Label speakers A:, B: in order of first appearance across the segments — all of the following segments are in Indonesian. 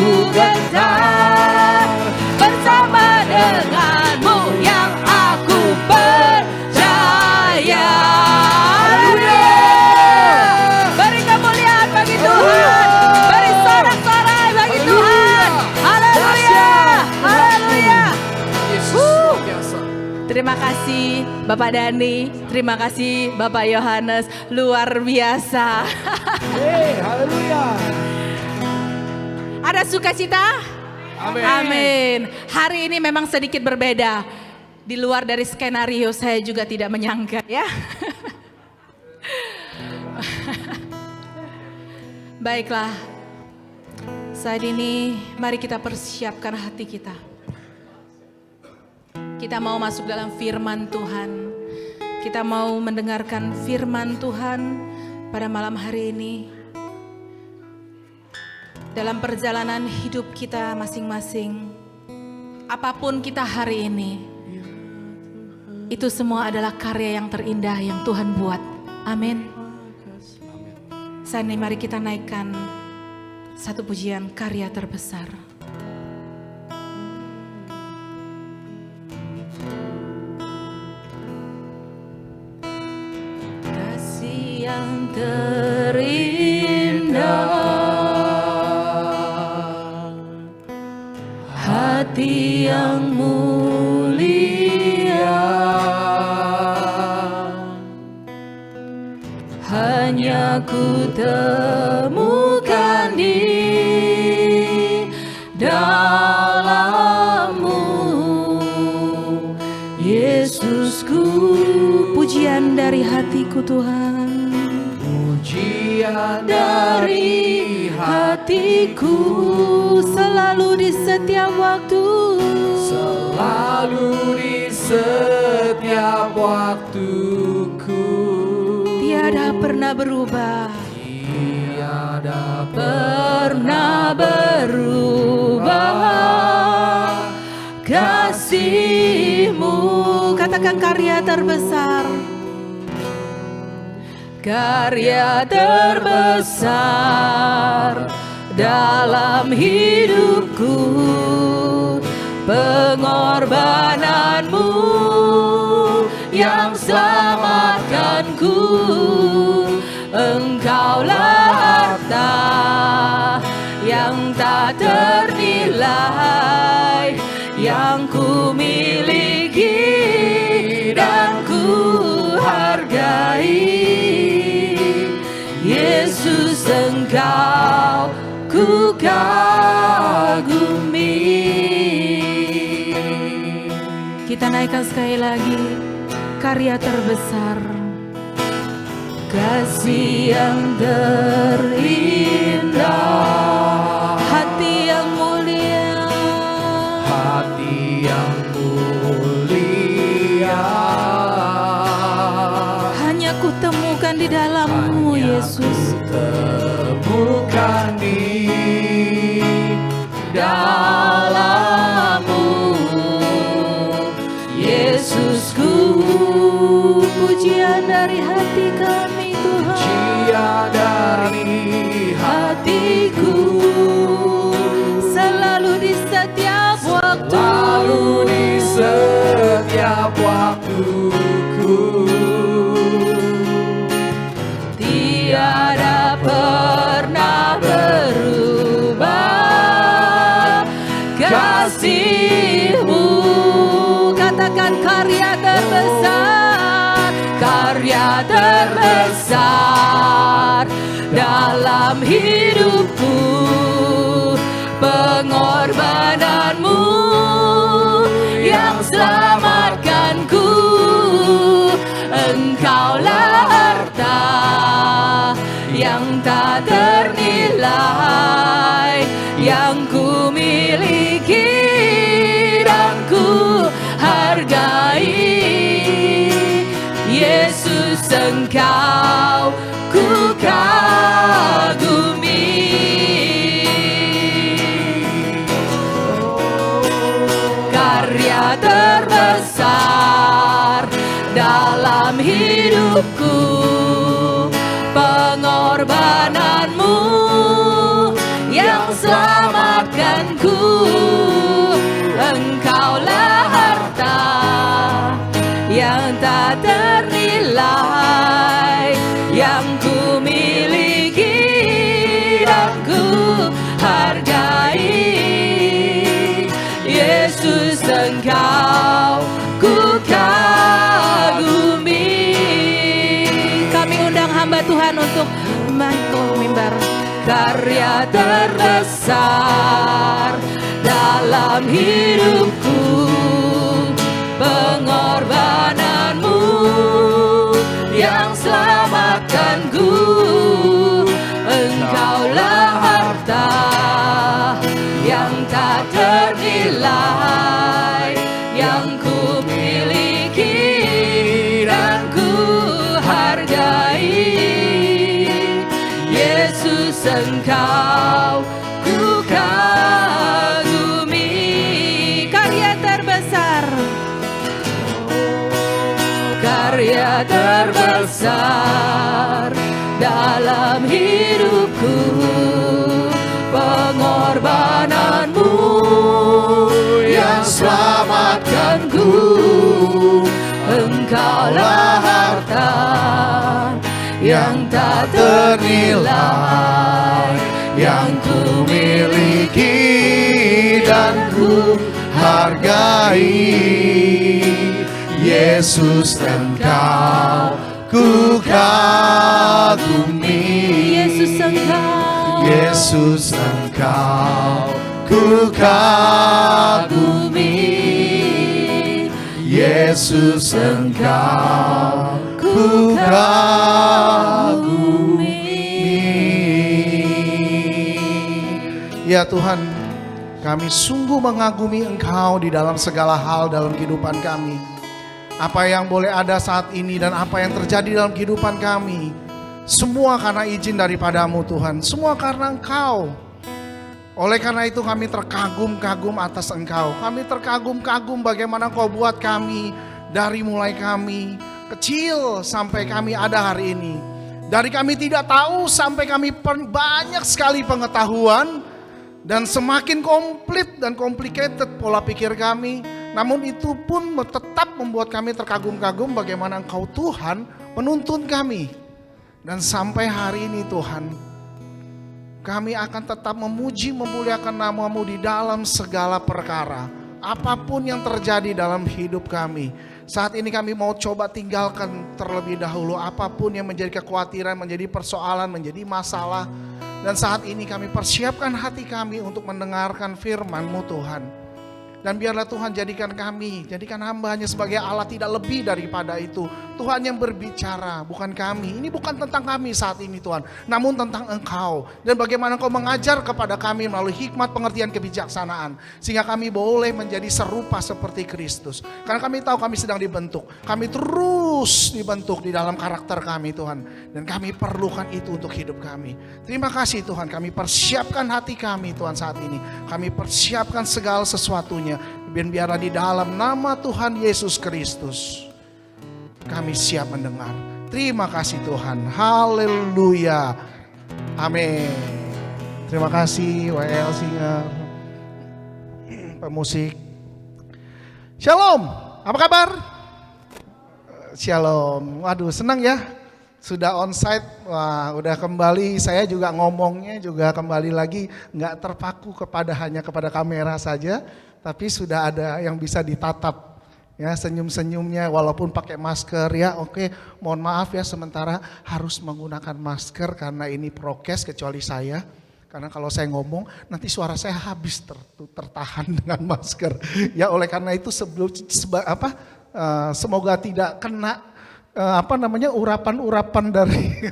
A: ku gentar bersama denganmu yang aku percaya. Beri kemuliaan bagi Tuhan, beri sorak-sorai bagi Tuhan. Haleluya, haleluya. Terima kasih Bapak Dani, terima kasih Bapak Yohanes, luar biasa.
B: Haleluya.
A: Ada sukacita?
B: Amin.
A: Amin. Hari ini memang sedikit berbeda. Di luar dari skenario saya juga tidak menyangka ya. Baiklah. Saat ini mari kita persiapkan hati kita. Kita mau masuk dalam firman Tuhan. Kita mau mendengarkan firman Tuhan pada malam hari ini. Dalam perjalanan hidup kita masing-masing, apapun kita hari ini, itu semua adalah karya yang terindah yang Tuhan buat. Amin. Saat ini mari kita naikkan satu pujian karya terbesar. Kasih yang terindah, hati yang mulia, hanya ku temukan di dalam-Mu, Yesusku. Pujian dari hatiku Tuhan, pujian dari hatiku, selalu di setiap waktu,
B: Selalu di setiap waktuku,
A: tiada pernah berubah,
B: tiada
A: pernah berubah kasih-Mu. Katakan karya terbesar, karya terbesar dalam hidupku, pengorbananmu yang selamatkanku. Engkaulah harta yang tak ternilai, yang ku miliki dan ku hargai. Yesus, Engkau ku kagumi. Kita naikkan sekali lagi karya terbesar, kasih yang terindah, hati yang mulia,
B: hati yang mulia,
A: hanya ku temukan di dalam-Mu, Yesus.
B: temukan di
A: Dalam-Mu, Yesusku. Pujian dari hati kami Tuhan,
B: pujian dari
A: hatiku, selalu di setiap waktu,
B: selalu di setiap waktuku,
A: tiada pernah berubah kasih-Mu. Katakan karya terbesar, karya terbesar dalam hidupku, pengorbananmu yang selamatkanku. Engkaulah harta yang tak ternilai, yang ku miliki dan ku hargai. Yesus, Engkau ku kagumi. Karya terbesar dalam hidupku, pengorbananmu yang selamatkan Engkau ku kagumi. Kami undang hamba Tuhan untuk mimbar. Karya terbesar dalam hidupku, pengorbananmu yang selamatkanku. Engkaulah harta yang tak ternilai, yang ku miliki dan ku hargai. Yesus, Engkau ku kagumi. Karya terbesar, karya terbesar dalam hidupku, pengorbananmu yang selamatkanku. Engkaulah harta yang tak ternilai, yang ku miliki dan ku hargai.
C: Yesus, Engkau ku kagumi.
A: Yesus, Engkau,
C: Yesus, Engkau ku kagumi. Yesus, Engkau ku kagumi. Ya Tuhan, kami sungguh mengagumi Engkau di dalam segala hal dalam kehidupan kami. Apa yang boleh ada saat ini dan apa yang terjadi dalam kehidupan kami, semua karena izin daripadamu Tuhan, semua karena Engkau. Oleh karena itu kami terkagum-kagum atas Engkau. Kami terkagum-kagum bagaimana Engkau buat kami, dari mulai kami kecil sampai kami ada hari ini. Dari kami tidak tahu sampai kami banyak sekali pengetahuan, dan semakin komplit dan complicated pola pikir kami. Namun itu pun tetap membuat kami terkagum-kagum bagaimana Engkau Tuhan menuntun kami. Dan sampai hari ini Tuhan, kami akan tetap memuji memuliakan nama-Mu di dalam segala perkara. Apapun yang terjadi dalam hidup kami, saat ini kami mau coba tinggalkan terlebih dahulu apapun yang menjadi kekhawatiran, menjadi persoalan, menjadi masalah. Dan saat ini kami persiapkan hati kami untuk mendengarkan firman-Mu Tuhan. Dan biarlah Tuhan jadikan kami, jadikan hamba-Nya sebagai Allah, tidak lebih daripada itu. Tuhan yang berbicara, bukan kami. Ini bukan tentang kami saat ini Tuhan, namun tentang Engkau. Dan bagaimana Engkau mengajar kepada kami melalui hikmat, pengertian, kebijaksanaan. Sehingga kami boleh menjadi serupa seperti Kristus. Karena kami tahu kami sedang dibentuk. Kami terus dibentuk di dalam karakter kami Tuhan. Dan kami perlukan itu untuk hidup kami. Terima kasih Tuhan, kami persiapkan hati kami Tuhan saat ini. Kami persiapkan segala sesuatunya. Dan biarlah di dalam nama Tuhan Yesus Kristus kami siap mendengar. Terima kasih Tuhan. Haleluya. Amin. Terima kasih WL Singer, pemusik. Shalom. Apa kabar? Shalom. Waduh, senang ya. Sudah onsite, wah udah kembali. Saya juga ngomongnya juga kembali lagi, nggak terpaku hanya kepada kamera saja, tapi sudah ada yang bisa ditatap. Ya, senyum-senyumnya walaupun pakai masker ya. Oke, mohon maaf ya sementara harus menggunakan masker karena ini prokes kecuali saya. Karena kalau saya ngomong nanti suara saya habis tertahan dengan masker. Ya, oleh karena itu semoga tidak kena urapan-urapan dari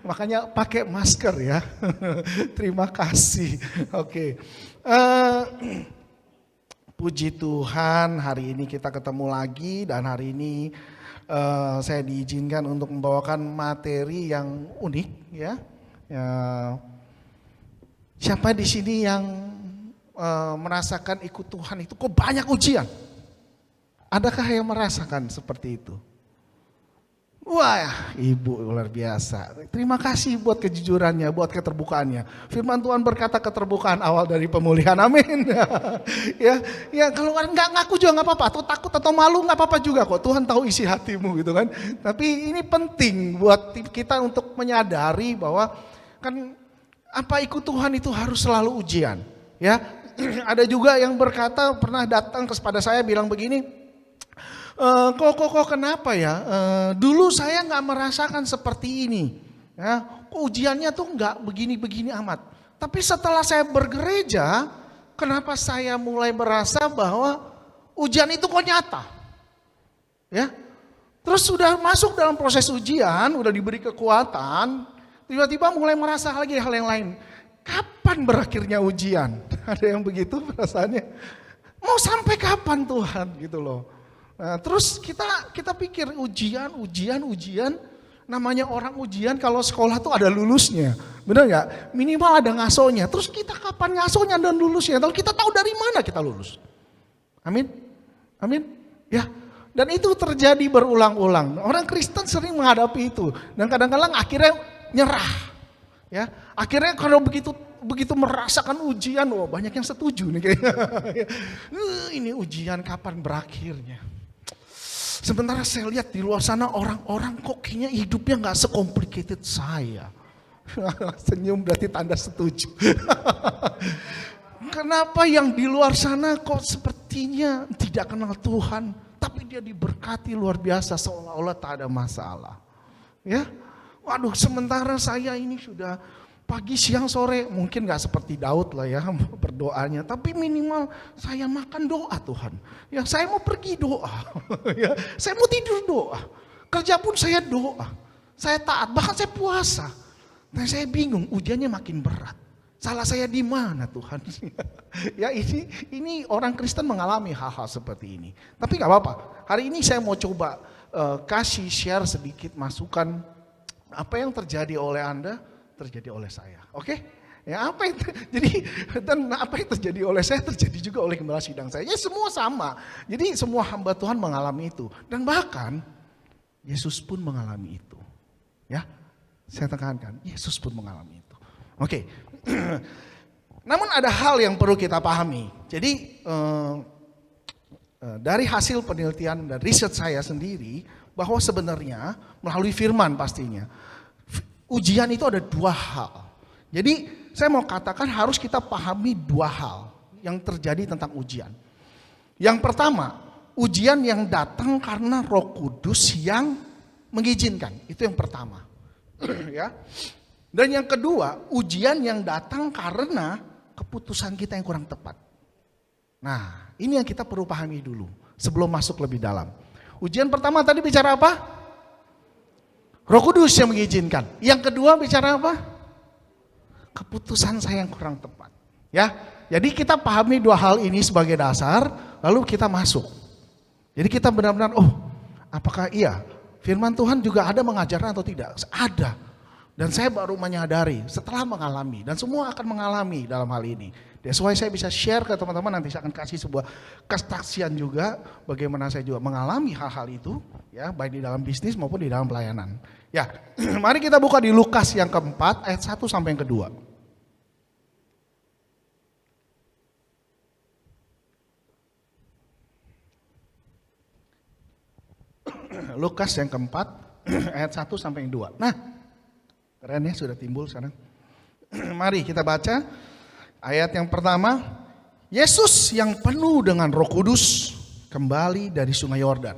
C: makanya pakai masker ya. Terima kasih. Oke. Puji Tuhan, hari ini kita ketemu lagi dan hari ini saya diizinkan untuk membawakan materi yang unik ya. Siapa di sini yang merasakan ikut Tuhan itu kok banyak ujian? Adakah yang merasakan seperti itu? Wah, Ibu luar biasa. Terima kasih buat kejujurannya, buat keterbukaannya. Firman Tuhan berkata keterbukaan awal dari pemulihan. Amin. Ya kalau nggak ngaku juga nggak apa-apa. Atau takut atau malu nggak apa-apa juga kok. Tuhan tahu isi hatimu gitu kan. Tapi ini penting buat kita untuk menyadari bahwa kan apa ikut Tuhan itu harus selalu ujian. Ya, Ada juga yang berkata pernah datang kepada saya bilang begini, kok kenapa ya? Dulu saya nggak merasakan seperti ini. Ya, kok ujiannya tuh nggak begini-begini amat. Tapi setelah saya bergereja, kenapa saya mulai merasa bahwa ujian itu kok nyata? Ya, terus sudah masuk dalam proses ujian, udah diberi kekuatan, tiba-tiba mulai merasa lagi hal yang lain. Kapan berakhirnya ujian? Ada yang begitu perasaannya. Mau sampai kapan Tuhan gitu loh. Nah, terus kita pikir ujian. Namanya orang ujian kalau sekolah tuh ada lulusnya. Benar nggak? Minimal ada ngasonya. Terus kita kapan ngasonya dan lulusnya? Kalau kita tahu dari mana kita lulus. Amin. Amin. Ya. Dan itu terjadi berulang-ulang. Orang Kristen sering menghadapi itu. Dan kadang-kadang akhirnya nyerah. Ya, akhirnya kalau begitu merasakan ujian, banyak yang setuju nih kayaknya. Ini ujian kapan berakhirnya? Sementara saya lihat di luar sana orang-orang kok kayaknya hidupnya nggak secomplicated saya. Senyum berarti tanda setuju. Kenapa yang di luar sana kok sepertinya tidak kenal Tuhan, tapi dia diberkati luar biasa seolah-olah tak ada masalah. Ya. Waduh, sementara saya ini sudah pagi, siang, sore, mungkin gak seperti Daud lah ya berdoanya, tapi minimal saya makan doa Tuhan. Ya, saya mau pergi doa, ya, saya mau tidur doa, kerja pun saya doa, saya taat, bahkan saya puasa. Nah, saya bingung, ujiannya makin berat. Salah saya di mana Tuhan? Ya, ini orang Kristen mengalami hal-hal seperti ini. Tapi gak apa-apa. Hari ini saya mau coba kasih share sedikit masukan. Apa yang terjadi oleh Anda, terjadi oleh saya. Oke? Ya, apa yang terjadi oleh saya, terjadi juga oleh gembala sidang saya. Ya, semua sama. Jadi semua hamba Tuhan mengalami itu. Dan bahkan, Yesus pun mengalami itu. Ya, saya tekankan, Yesus pun mengalami itu. Oke. Namun ada hal yang perlu kita pahami. Jadi, dari hasil penelitian dan riset saya sendiri, bahwa sebenarnya melalui firman pastinya, ujian itu ada dua hal. Jadi saya mau katakan harus kita pahami dua hal yang terjadi tentang ujian. Yang pertama, ujian yang datang karena Roh Kudus yang mengizinkan. Itu yang pertama. Ya. Dan yang kedua, ujian yang datang karena keputusan kita yang kurang tepat. Nah, ini yang kita perlu pahami dulu sebelum masuk lebih dalam. Ujian pertama tadi bicara apa? Roh Kudus yang mengizinkan. Yang kedua bicara apa? Keputusan saya yang kurang tepat. Ya, jadi kita pahami dua hal ini sebagai dasar, lalu kita masuk. Jadi kita benar-benar, apakah iya firman Tuhan juga ada mengajarkan atau tidak? Ada. Dan saya baru menyadari setelah mengalami, dan semua akan mengalami dalam hal ini. That's why saya bisa share ke teman-teman, nanti saya akan kasih sebuah kesaksian juga bagaimana saya juga mengalami hal-hal itu, ya, baik di dalam bisnis maupun di dalam pelayanan. Ya, mari kita buka di Lukas yang keempat ayat 1 sampai yang kedua. Lukas yang keempat ayat 1 sampai yang 2. Nah, keren ya, sudah timbul sekarang. Mari kita baca ayat yang pertama. Yesus yang penuh dengan Roh Kudus kembali dari Sungai Yordan.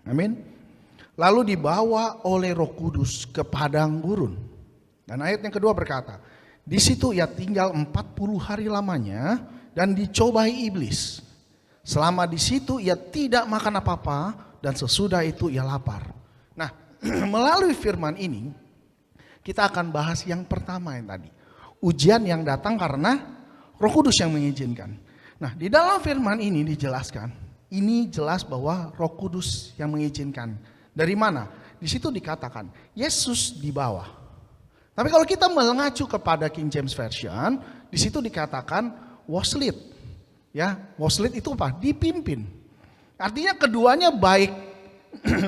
C: Amin. Lalu dibawa oleh Roh Kudus ke padang gurun. Dan ayat yang kedua berkata, di situ ia tinggal 40 hari lamanya dan dicobai iblis. Selama di situ ia tidak makan apa-apa dan sesudah itu ia lapar. Nah, melalui firman ini kita akan bahas yang pertama yang tadi. Ujian yang datang karena Roh Kudus yang mengizinkan. Nah, di dalam firman ini dijelaskan, ini jelas bahwa Roh Kudus yang mengizinkan. Dari mana? Di situ dikatakan Yesus di bawah. Tapi kalau kita mengacu kepada King James Version, di situ dikatakan was led. Ya, was led itu apa? Dipimpin. Artinya keduanya baik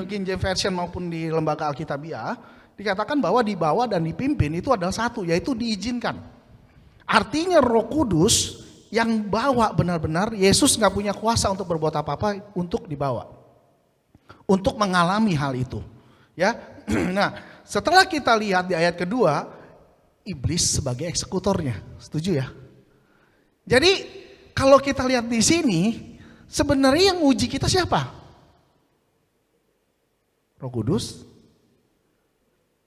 C: King James Version maupun di Lembaga Alkitabiah dikatakan bahwa dibawa dan dipimpin itu adalah satu, yaitu diizinkan. Artinya Roh Kudus yang bawa benar-benar, Yesus nggak punya kuasa untuk berbuat apa-apa untuk dibawa. Untuk mengalami hal itu. Ya, nah setelah kita lihat di ayat kedua, iblis sebagai eksekutornya, setuju ya? Jadi kalau kita lihat di sini, sebenarnya yang uji kita siapa? Roh Kudus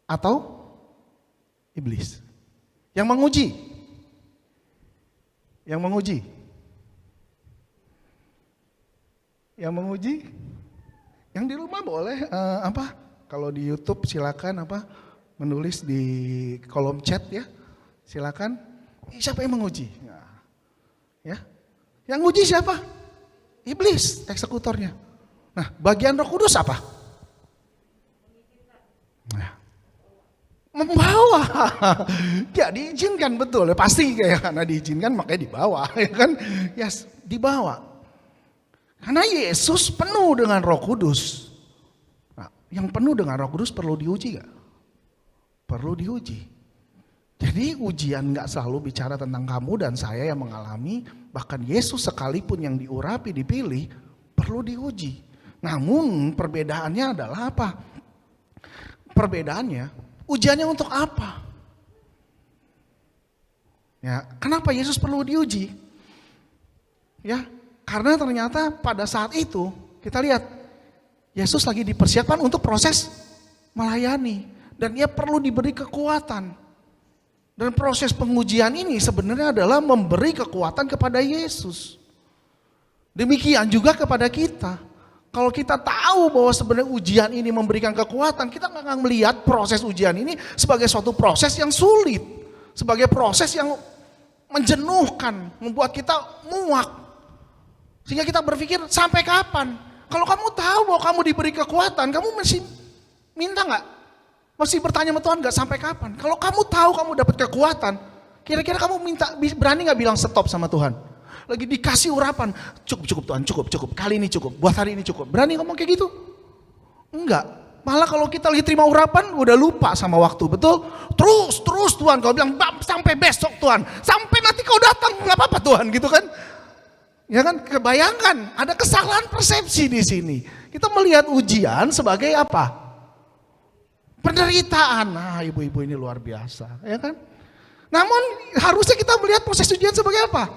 C: atau iblis? Yang menguji. Yang menguji. Yang menguji. Yang di rumah boleh kalau di YouTube silakan menulis di kolom chat ya. Silakan. Siapa yang menguji? Nah, ya. Yang nguji siapa? Iblis, eksekutornya. Nah, bagian Roh Kudus apa? Nah, membawa. Ya diizinkan betul, pasti karena diizinkan makanya dibawa, ya kan? Yes, dibawa. Karena Yesus penuh dengan Roh Kudus. Nah, yang penuh dengan Roh Kudus perlu diuji gak? Perlu diuji. Jadi ujian gak selalu bicara tentang kamu dan saya yang mengalami, bahkan Yesus sekalipun yang diurapi, dipilih, perlu diuji. Namun perbedaannya adalah apa? Perbedaannya, ujiannya untuk apa? Ya, kenapa Yesus perlu diuji? Ya, karena ternyata pada saat itu kita lihat Yesus lagi dipersiapkan untuk proses melayani dan ia perlu diberi kekuatan. Dan proses pengujian ini sebenarnya adalah memberi kekuatan kepada Yesus. Demikian juga kepada kita. Kalau kita tahu bahwa sebenarnya ujian ini memberikan kekuatan, kita nggak akan melihat proses ujian ini sebagai suatu proses yang sulit. Sebagai proses yang menjenuhkan, membuat kita muak. Sehingga kita berpikir sampai kapan? Kalau kamu tahu bahwa kamu diberi kekuatan, kamu masih minta nggak? Masih bertanya sama Tuhan gak sampai kapan? Kalau kamu tahu kamu dapat kekuatan, kira-kira kamu berani gak bilang stop sama Tuhan? Lagi dikasih urapan, cukup Tuhan, cukup, kali ini cukup, buat hari ini cukup. Berani ngomong kayak gitu? Enggak. Malah kalau kita lagi terima urapan, udah lupa sama waktu, betul? Terus Tuhan, kau bilang sampai besok Tuhan, sampai nanti kau datang, gak apa-apa Tuhan, gitu kan? Ya kan, kebayangkan ada kesalahan persepsi di sini. Kita melihat ujian sebagai apa? Penderitaan. Nah, ibu-ibu ini luar biasa, ya kan? Namun harusnya kita melihat proses ujian sebagai apa?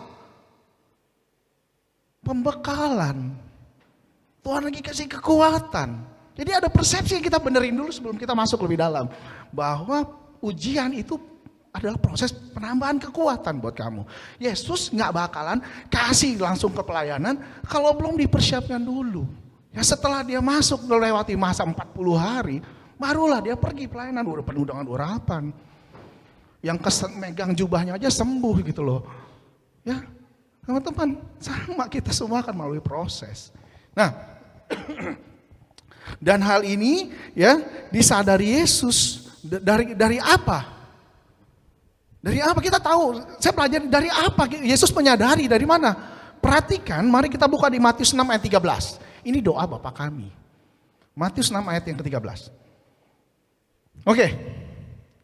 C: Pembekalan. Tuhan lagi kasih kekuatan. Jadi ada persepsi yang kita benerin dulu sebelum kita masuk lebih dalam. Bahwa ujian itu adalah proses penambahan kekuatan buat kamu. Yesus gak bakalan kasih langsung ke pelayanan kalau belum dipersiapkan dulu. Ya setelah dia masuk melewati masa 40 hari, barulah dia pergi pelayanan, udah penuh dengan urapan. Yang megang jubahnya aja sembuh gitu loh. Ya, teman-teman, sama kita semua akan melalui proses. Nah, dan hal ini ya disadari Yesus dari apa? Dari apa kita tahu? Saya pelajari dari apa? Yesus menyadari dari mana? Perhatikan, mari kita buka di Matius 6 ayat 13. Ini doa Bapa kami. Matius 6 ayat yang ke-13. Oke,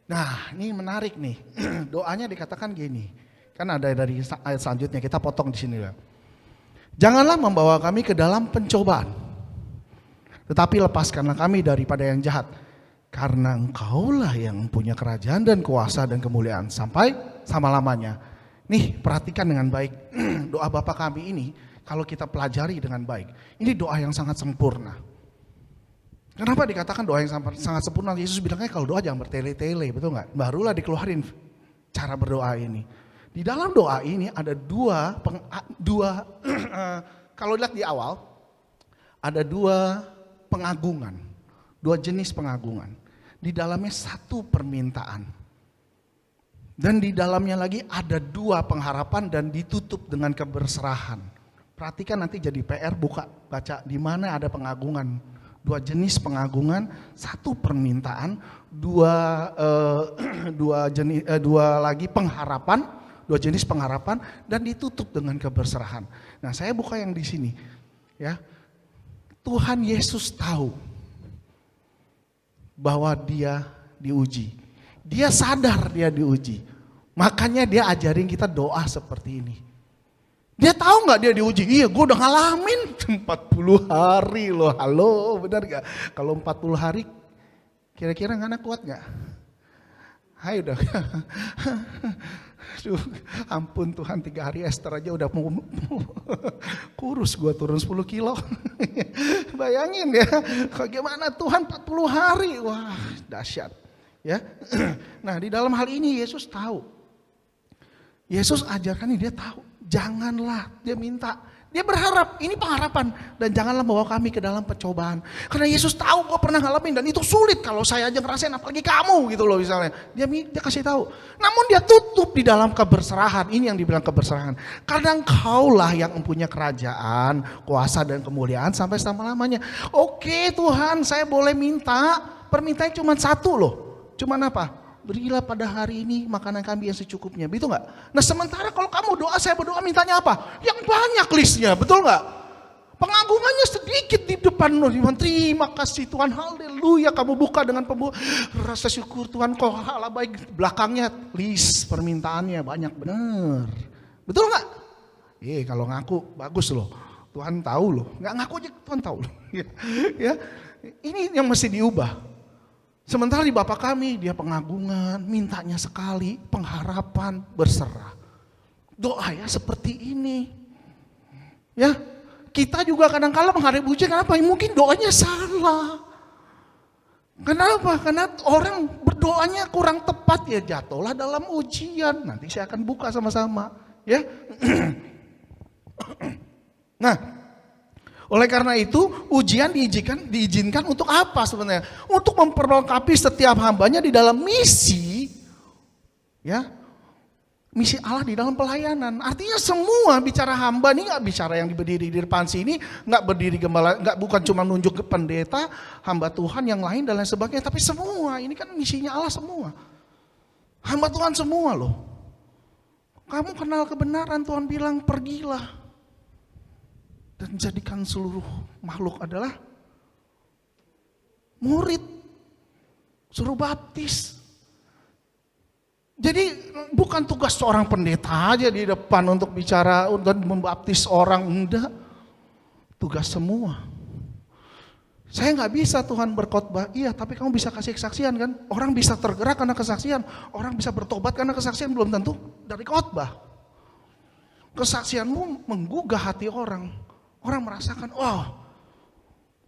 C: nah ini menarik nih, doanya dikatakan gini, kan ada dari ayat selanjutnya, kita potong di sini ya. Janganlah membawa kami ke dalam pencobaan, tetapi lepaskanlah kami daripada yang jahat, karena Engkaulah yang punya kerajaan dan kuasa dan kemuliaan sampai selama-lamanya. Nih perhatikan dengan baik, doa Bapa kami ini kalau kita pelajari dengan baik, ini doa yang sangat sempurna. Kenapa dikatakan doa yang sangat sempurna? Yesus bilangnya kalau doa jangan bertele-tele, betul nggak? Barulah dikeluarin cara berdoa ini. Di dalam doa ini ada kalau lihat di awal, ada dua pengagungan, dua jenis pengagungan. Di dalamnya satu permintaan. Dan di dalamnya lagi ada dua pengharapan dan ditutup dengan keberserahan. Perhatikan nanti jadi PR, baca di mana ada pengagungan. Dua jenis pengagungan, satu permintaan, dua lagi pengharapan, dua jenis pengharapan dan ditutup dengan keberserahan. Nah, saya buka yang di sini, ya. Tuhan Yesus tahu bahwa dia diuji, dia sadar dia diuji, makanya dia ajarin kita doa seperti ini. Dia tahu nggak dia diuji? Iya, gue udah ngalamin 40 hari loh. Halo, benar gak? Kalau 40 hari, kira-kira Ngana kuat gak? Hai udah. Aduh, ampun Tuhan, 3 hari Esther aja udah mau kurus, gue turun 10 kilo. Bayangin ya, bagaimana Tuhan 40 hari, wah dahsyat. Ya, nah di dalam hal ini Yesus tahu. Yesus ajarkan ini, dia tahu. Janganlah, dia minta. Dia berharap, ini pengharapan. Dan janganlah bawa kami ke dalam pencobaan. Karena Yesus tahu gue pernah ngalamin dan itu sulit kalau saya aja ngerasain, apalagi kamu gitu loh misalnya. Dia kasih tahu. Namun dia tutup di dalam keberserahan. Ini yang dibilang keberserahan. Karena engkaulah yang mempunyai kerajaan, kuasa dan kemuliaan sampai selama-lamanya. Oke Tuhan, saya boleh minta. Permintaannya cuma satu loh. Cuman apa? Berilah pada hari ini makanan kami yang secukupnya, begitu nggak? Nah sementara kalau kamu doa, saya berdoa mintanya apa? Yang banyak listnya, betul nggak? Pengagungannya sedikit di depan loh. Terima kasih Tuhan, haleluya. Kamu buka dengan rasa syukur Tuhan, kau Allah baik. Belakangnya list permintaannya banyak bener, betul nggak? Kalau ngaku bagus loh, Tuhan tahu loh. Nggak ngaku aja Tuhan tahu loh. Ya, ini yang mesti diubah. Sementara di Bapa kami, dia pengagungan, mintanya sekali, pengharapan, berserah. Doa ya seperti ini. Ya, kita juga kadang-kala menghadapi ujian, kenapa? Mungkin doanya salah. Kenapa? Karena orang berdoanya kurang tepat, ya jatuhlah dalam ujian. Nanti saya akan buka sama-sama. Ya. Nah, oleh karena itu ujian diizinkan untuk apa sebenarnya? Untuk memperlengkapi setiap hambanya di dalam misi, ya, misi Allah di dalam pelayanan. Artinya semua bicara hamba ini nggak bicara yang berdiri di depan sini, nggak berdiri gembala, nggak bukan cuma nunjuk ke pendeta, hamba Tuhan yang lain dan lain sebagainya, tapi semua ini kan misinya Allah semua, hamba Tuhan semua loh. Kamu kenal kebenaran, Tuhan bilang pergilah. Dan jadikan seluruh makhluk adalah murid. Suruh baptis. Jadi bukan tugas seorang pendeta aja di depan untuk bicara dan membaptis orang, enggak. Tugas semua. Saya nggak bisa Tuhan berkhotbah, iya tapi kamu bisa kasih kesaksian kan. Orang bisa tergerak karena kesaksian. Orang bisa bertobat karena kesaksian, belum tentu dari khotbah. Kesaksianmu menggugah hati orang. Orang merasakan, oh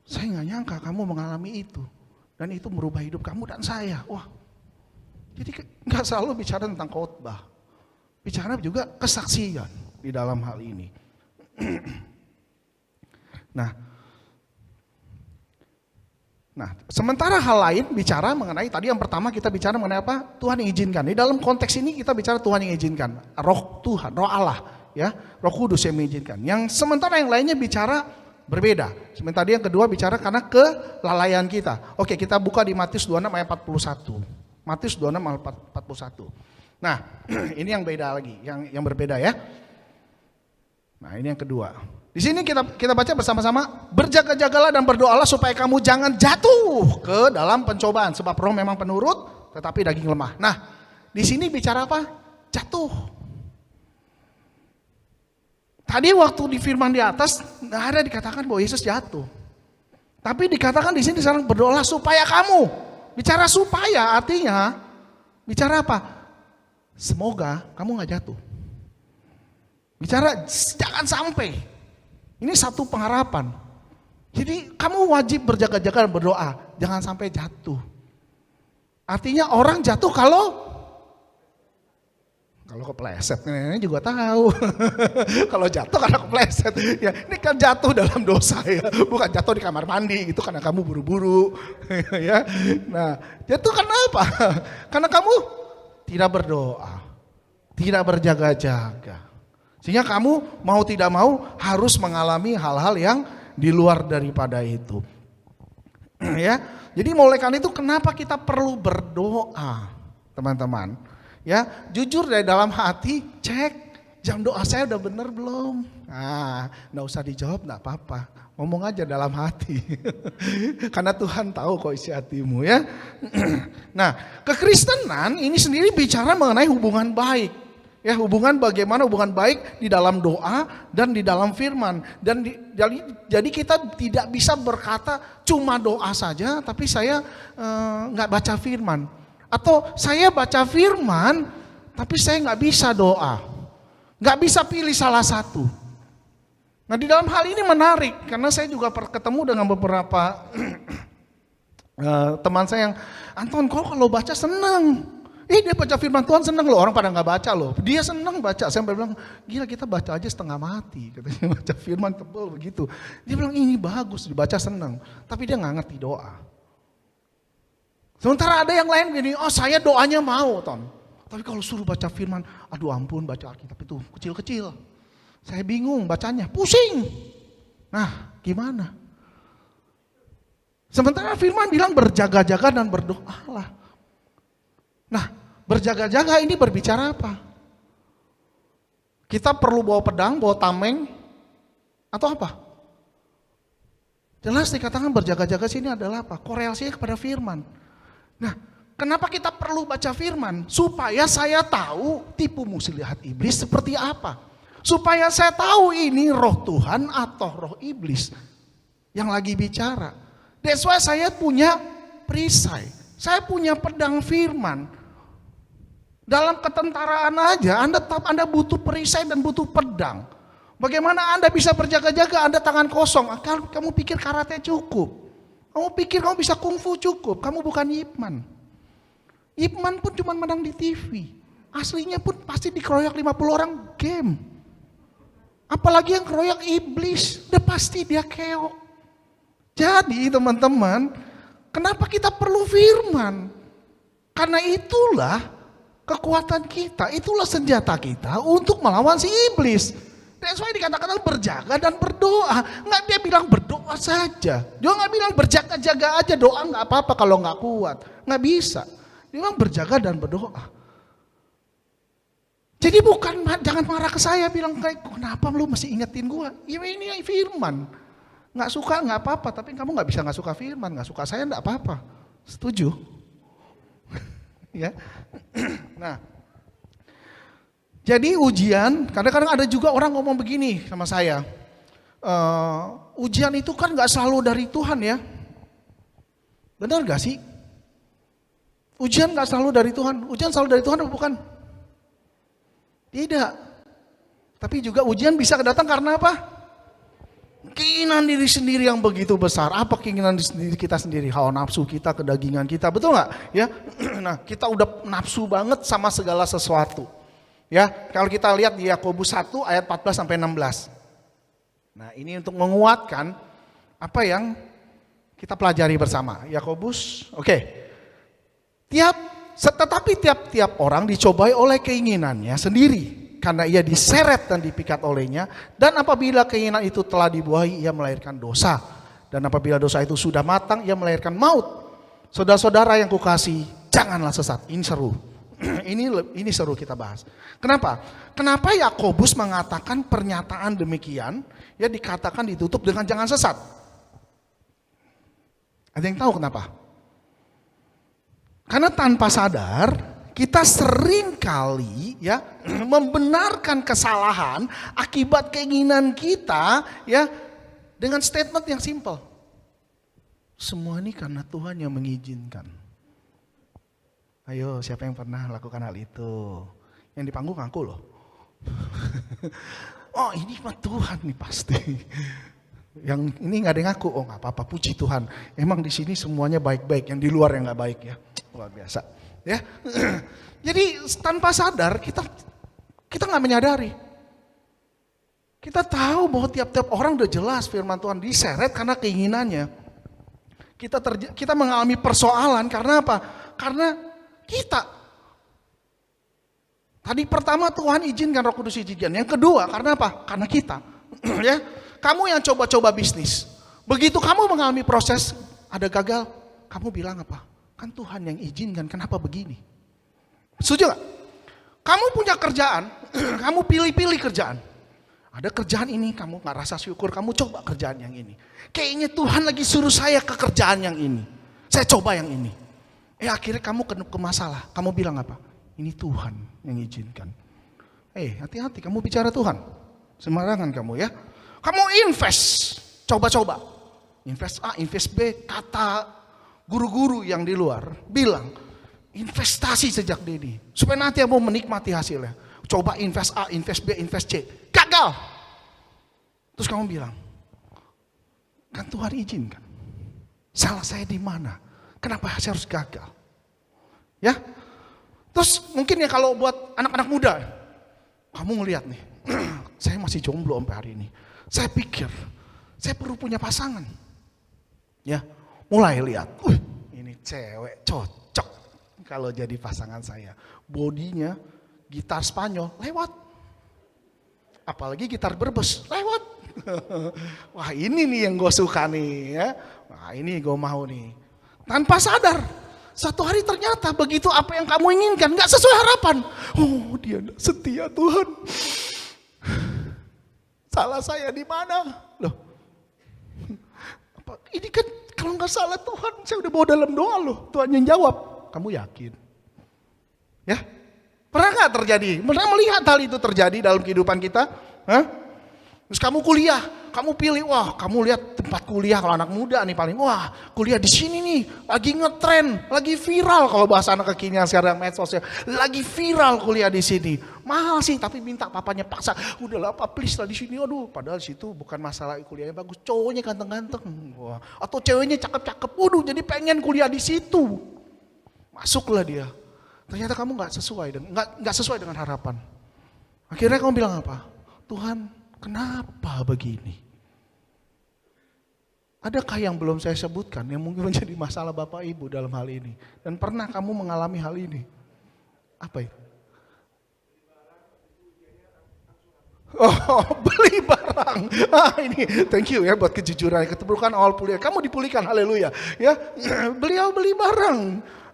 C: saya nggak nyangka kamu mengalami itu. Dan itu merubah hidup kamu dan saya. Wah, jadi nggak selalu bicara tentang khotbah. Bicara juga kesaksian di dalam hal ini. Nah, sementara hal lain bicara mengenai, tadi yang pertama kita bicara mengenai apa? Tuhan yang izinkan. Di dalam konteks ini kita bicara Tuhan yang izinkan. Roh Tuhan, roh Allah. Ya, Roh Kudus yang mengizinkan. Yang sementara yang lainnya bicara berbeda. Sementara yang kedua bicara karena kelalaian kita. Oke, kita buka di Matius 26 ayat 41. Matius 26 ayat 41. Nah, ini yang beda lagi, yang berbeda ya. Nah, ini yang kedua. Di sini kita baca bersama-sama, berjaga-jagalah dan berdoalah supaya kamu jangan jatuh ke dalam pencobaan, sebab roh memang penurut tetapi daging lemah. Nah, di sini bicara apa? Jatuh. Tadi waktu di firman di atas nggak ada dikatakan bahwa Yesus jatuh. Tapi dikatakan di sini sekarang berdoalah supaya kamu. Bicara supaya artinya bicara apa? Semoga kamu nggak jatuh. Bicara jangan sampai. Ini satu pengharapan. Jadi kamu wajib berjaga-jaga dan berdoa, jangan sampai jatuh. Artinya orang jatuh kalau kepleset, ini juga tahu. Kalau jatuh karena kepleset, ya ini kan jatuh dalam dosa ya, bukan jatuh di kamar mandi, itu karena kamu buru-buru, ya. Nah, jatuh karena apa? Karena kamu tidak berdoa, tidak berjaga-jaga, sehingga kamu mau tidak mau harus mengalami hal-hal yang di luar daripada itu, ya. Jadi mulai karena itu kenapa kita perlu berdoa, teman-teman? Ya, jujur dari dalam hati, cek jam doa saya udah bener belum? Nah, nggak usah dijawab, nggak apa-apa, ngomong aja dalam hati, karena Tuhan tahu kok isi hatimu ya. Nah, kekristenan ini sendiri bicara mengenai hubungan baik, ya bagaimana hubungan baik di dalam doa dan di dalam firman. Dan jadi kita tidak bisa berkata cuma doa saja, tapi saya nggak baca firman. Atau saya baca firman, tapi saya nggak bisa doa. Nggak bisa pilih salah satu. Nah di dalam hal ini menarik, karena saya juga ketemu dengan beberapa teman saya yang, Anton kok kalau baca senang. Dia baca firman Tuhan senang loh, orang pada nggak baca loh. Dia senang baca, saya bilang, gila kita baca aja setengah mati. Katanya baca firman tebel begitu. Dia bilang ini bagus, dibaca senang. Tapi dia nggak ngerti doa. Sementara ada yang lain gini, oh saya doanya mau Ton. Tapi kalau suruh baca firman, aduh ampun baca Alkitab itu kecil-kecil. Saya bingung bacanya, pusing. Nah gimana? Sementara firman bilang berjaga-jaga dan berdoalah. Nah, berjaga-jaga ini berbicara apa? Kita perlu bawa pedang, bawa tameng, atau apa? Jelas dikatakan berjaga-jaga sini adalah apa? Korelasinya kepada firman. Nah, kenapa kita perlu baca firman? Supaya saya tahu tipu muslihat iblis seperti apa. Supaya saya tahu ini roh Tuhan atau roh iblis yang lagi bicara. That's why saya punya perisai. Saya punya pedang firman. Dalam ketentaraan aja, Anda butuh perisai dan butuh pedang. Bagaimana Anda bisa berjaga-jaga, Anda tangan kosong? Kamu pikir karate cukup? Kamu pikir kamu bisa kungfu cukup? Kamu bukan Ip Man. Ip Man pun cuma menang di TV. Aslinya pun pasti dikeroyak 50 orang game. Apalagi yang keroyak iblis, udah pasti dia keok. Jadi teman-teman, kenapa kita perlu firman? Karena itulah kekuatan kita, itulah senjata kita untuk melawan si iblis. That's why dikatakan berjaga dan berdoa. Nggak dia bilang berdoa saja. Dia nggak bilang berjaga-jaga aja, doa nggak apa-apa kalau nggak kuat. Nggak bisa. Dia bilang berjaga dan berdoa. Jadi bukan, jangan marah ke saya bilang kayak kenapa lu masih ingetin gua? Ya ini firman. Nggak suka nggak apa-apa, tapi kamu nggak bisa nggak suka firman, nggak suka saya nggak apa-apa. Setuju? Ya. Nah, jadi ujian, kadang-kadang ada juga orang ngomong begini sama saya, ujian itu kan nggak selalu dari Tuhan ya, benar nggak sih? Ujian nggak selalu dari Tuhan, ujian selalu dari Tuhan atau bukan? Tidak, tapi juga ujian bisa datang karena apa? Keinginan diri sendiri yang begitu besar. Apa keinginan diri kita sendiri? Hawa nafsu kita, kedagingan kita, betul nggak? Ya, nah kita udah nafsu banget sama segala sesuatu. Ya, kalau kita lihat di Yakobus 1 ayat 14 sampai 16. Nah, ini untuk menguatkan apa yang kita pelajari bersama. Yakobus, oke. Tetapi tiap-tiap orang dicobai oleh keinginannya sendiri. Karena ia diseret dan dipikat olehnya. Dan apabila keinginan itu telah dibuahi, ia melahirkan dosa. Dan apabila dosa itu sudah matang, ia melahirkan maut. Saudara-saudara yang kukasihi, janganlah sesat. Ini seru. Ini seru kita bahas. Kenapa? Kenapa Yakobus mengatakan pernyataan demikian? Ya dikatakan ditutup dengan jangan sesat. Ada yang tahu kenapa? Karena tanpa sadar kita sering kali ya membenarkan kesalahan akibat keinginan kita ya dengan statement yang simpel. Semua ini karena Tuhan yang mengizinkan. Ayo, siapa yang pernah lakukan hal itu? Yang di panggung aku loh. Oh, ini mah Tuhan nih pasti. Yang ini nggak ada yang ngaku. Oh, nggak apa-apa, puji Tuhan. Emang di sini semuanya baik-baik, yang di luar yang nggak baik ya. Luar biasa. Ya, jadi tanpa sadar kita nggak menyadari. Kita tahu bahwa tiap-tiap orang udah jelas firman Tuhan diseret karena keinginannya. Kita mengalami persoalan karena apa? Karena kita. Tadi pertama Tuhan izinkan Roh Kudus izinkan. Yang kedua karena apa? Karena kita. Ya, kamu yang coba-coba bisnis, begitu kamu mengalami proses ada gagal, kamu bilang apa? Kan Tuhan yang izinkan, kenapa begini? Setuju gak? Kamu punya kerjaan, kamu pilih-pilih kerjaan. Ada kerjaan ini, kamu gak rasa syukur, kamu coba kerjaan yang ini. Kayaknya Tuhan lagi suruh saya ke kerjaan yang ini. Saya coba yang ini. Akhirnya kamu ke masalah, kamu bilang apa? Ini Tuhan yang izinkan. Hati-hati, kamu bicara Tuhan. Sembarangan kamu ya. Kamu invest, coba-coba. Invest A, invest B, kata guru-guru yang di luar bilang, investasi sejak dini. Supaya nanti mau menikmati hasilnya. Coba invest A, invest B, invest C. Gagal. Terus kamu bilang, kan Tuhan izinkan. Salah saya di mana? Kenapa saya harus gagal? Ya. Terus mungkin ya kalau buat anak-anak muda, kamu ngelihat nih, saya masih jomblo sampai hari ini. Saya pikir, saya perlu punya pasangan. Ya, mulai lihat, ini cewek cocok kalau jadi pasangan saya. Bodinya gitar Spanyol lewat. Apalagi gitar Brebes lewat. Wah ini nih yang gue suka nih ya. Wah ini gue mau nih. Tanpa sadar, satu hari ternyata begitu apa yang kamu inginkan gak sesuai harapan. Oh dia gak setia Tuhan. Salah saya di mana? Loh, ini kan kalau gak salah Tuhan, saya udah bawa dalam doa loh. Tuhan yang jawab. Kamu yakin? Ya? Pernah gak terjadi? Pernah melihat hal itu terjadi dalam kehidupan kita? Hah? Terus kamu kuliah, kamu pilih, wah kamu lihat tempat kuliah kalau anak muda nih paling, wah kuliah di sini nih, lagi ngetren, lagi viral kalau bahasa anak kekinian sekarang medsosnya, lagi viral kuliah di sini. Mahal sih, tapi minta papanya paksa, udahlah pak please lah di sini. Aduh, padahal situ bukan masalah kuliahnya bagus, cowoknya ganteng-ganteng, wah atau ceweknya cakep-cakep, waduh jadi pengen kuliah di situ. Masuklah dia. Ternyata kamu nggak sesuai dengan harapan. Akhirnya kamu bilang apa? Tuhan, kenapa begini? Adakah yang belum saya sebutkan yang mungkin menjadi masalah Bapak Ibu dalam hal ini? Dan pernah kamu mengalami hal ini? Apa itu? Oh, beli barang. Ini thank you ya buat kejujuran. Keterbukaan awal pulih. Kamu dipulihkan, haleluya. Ya, beliau beli barang.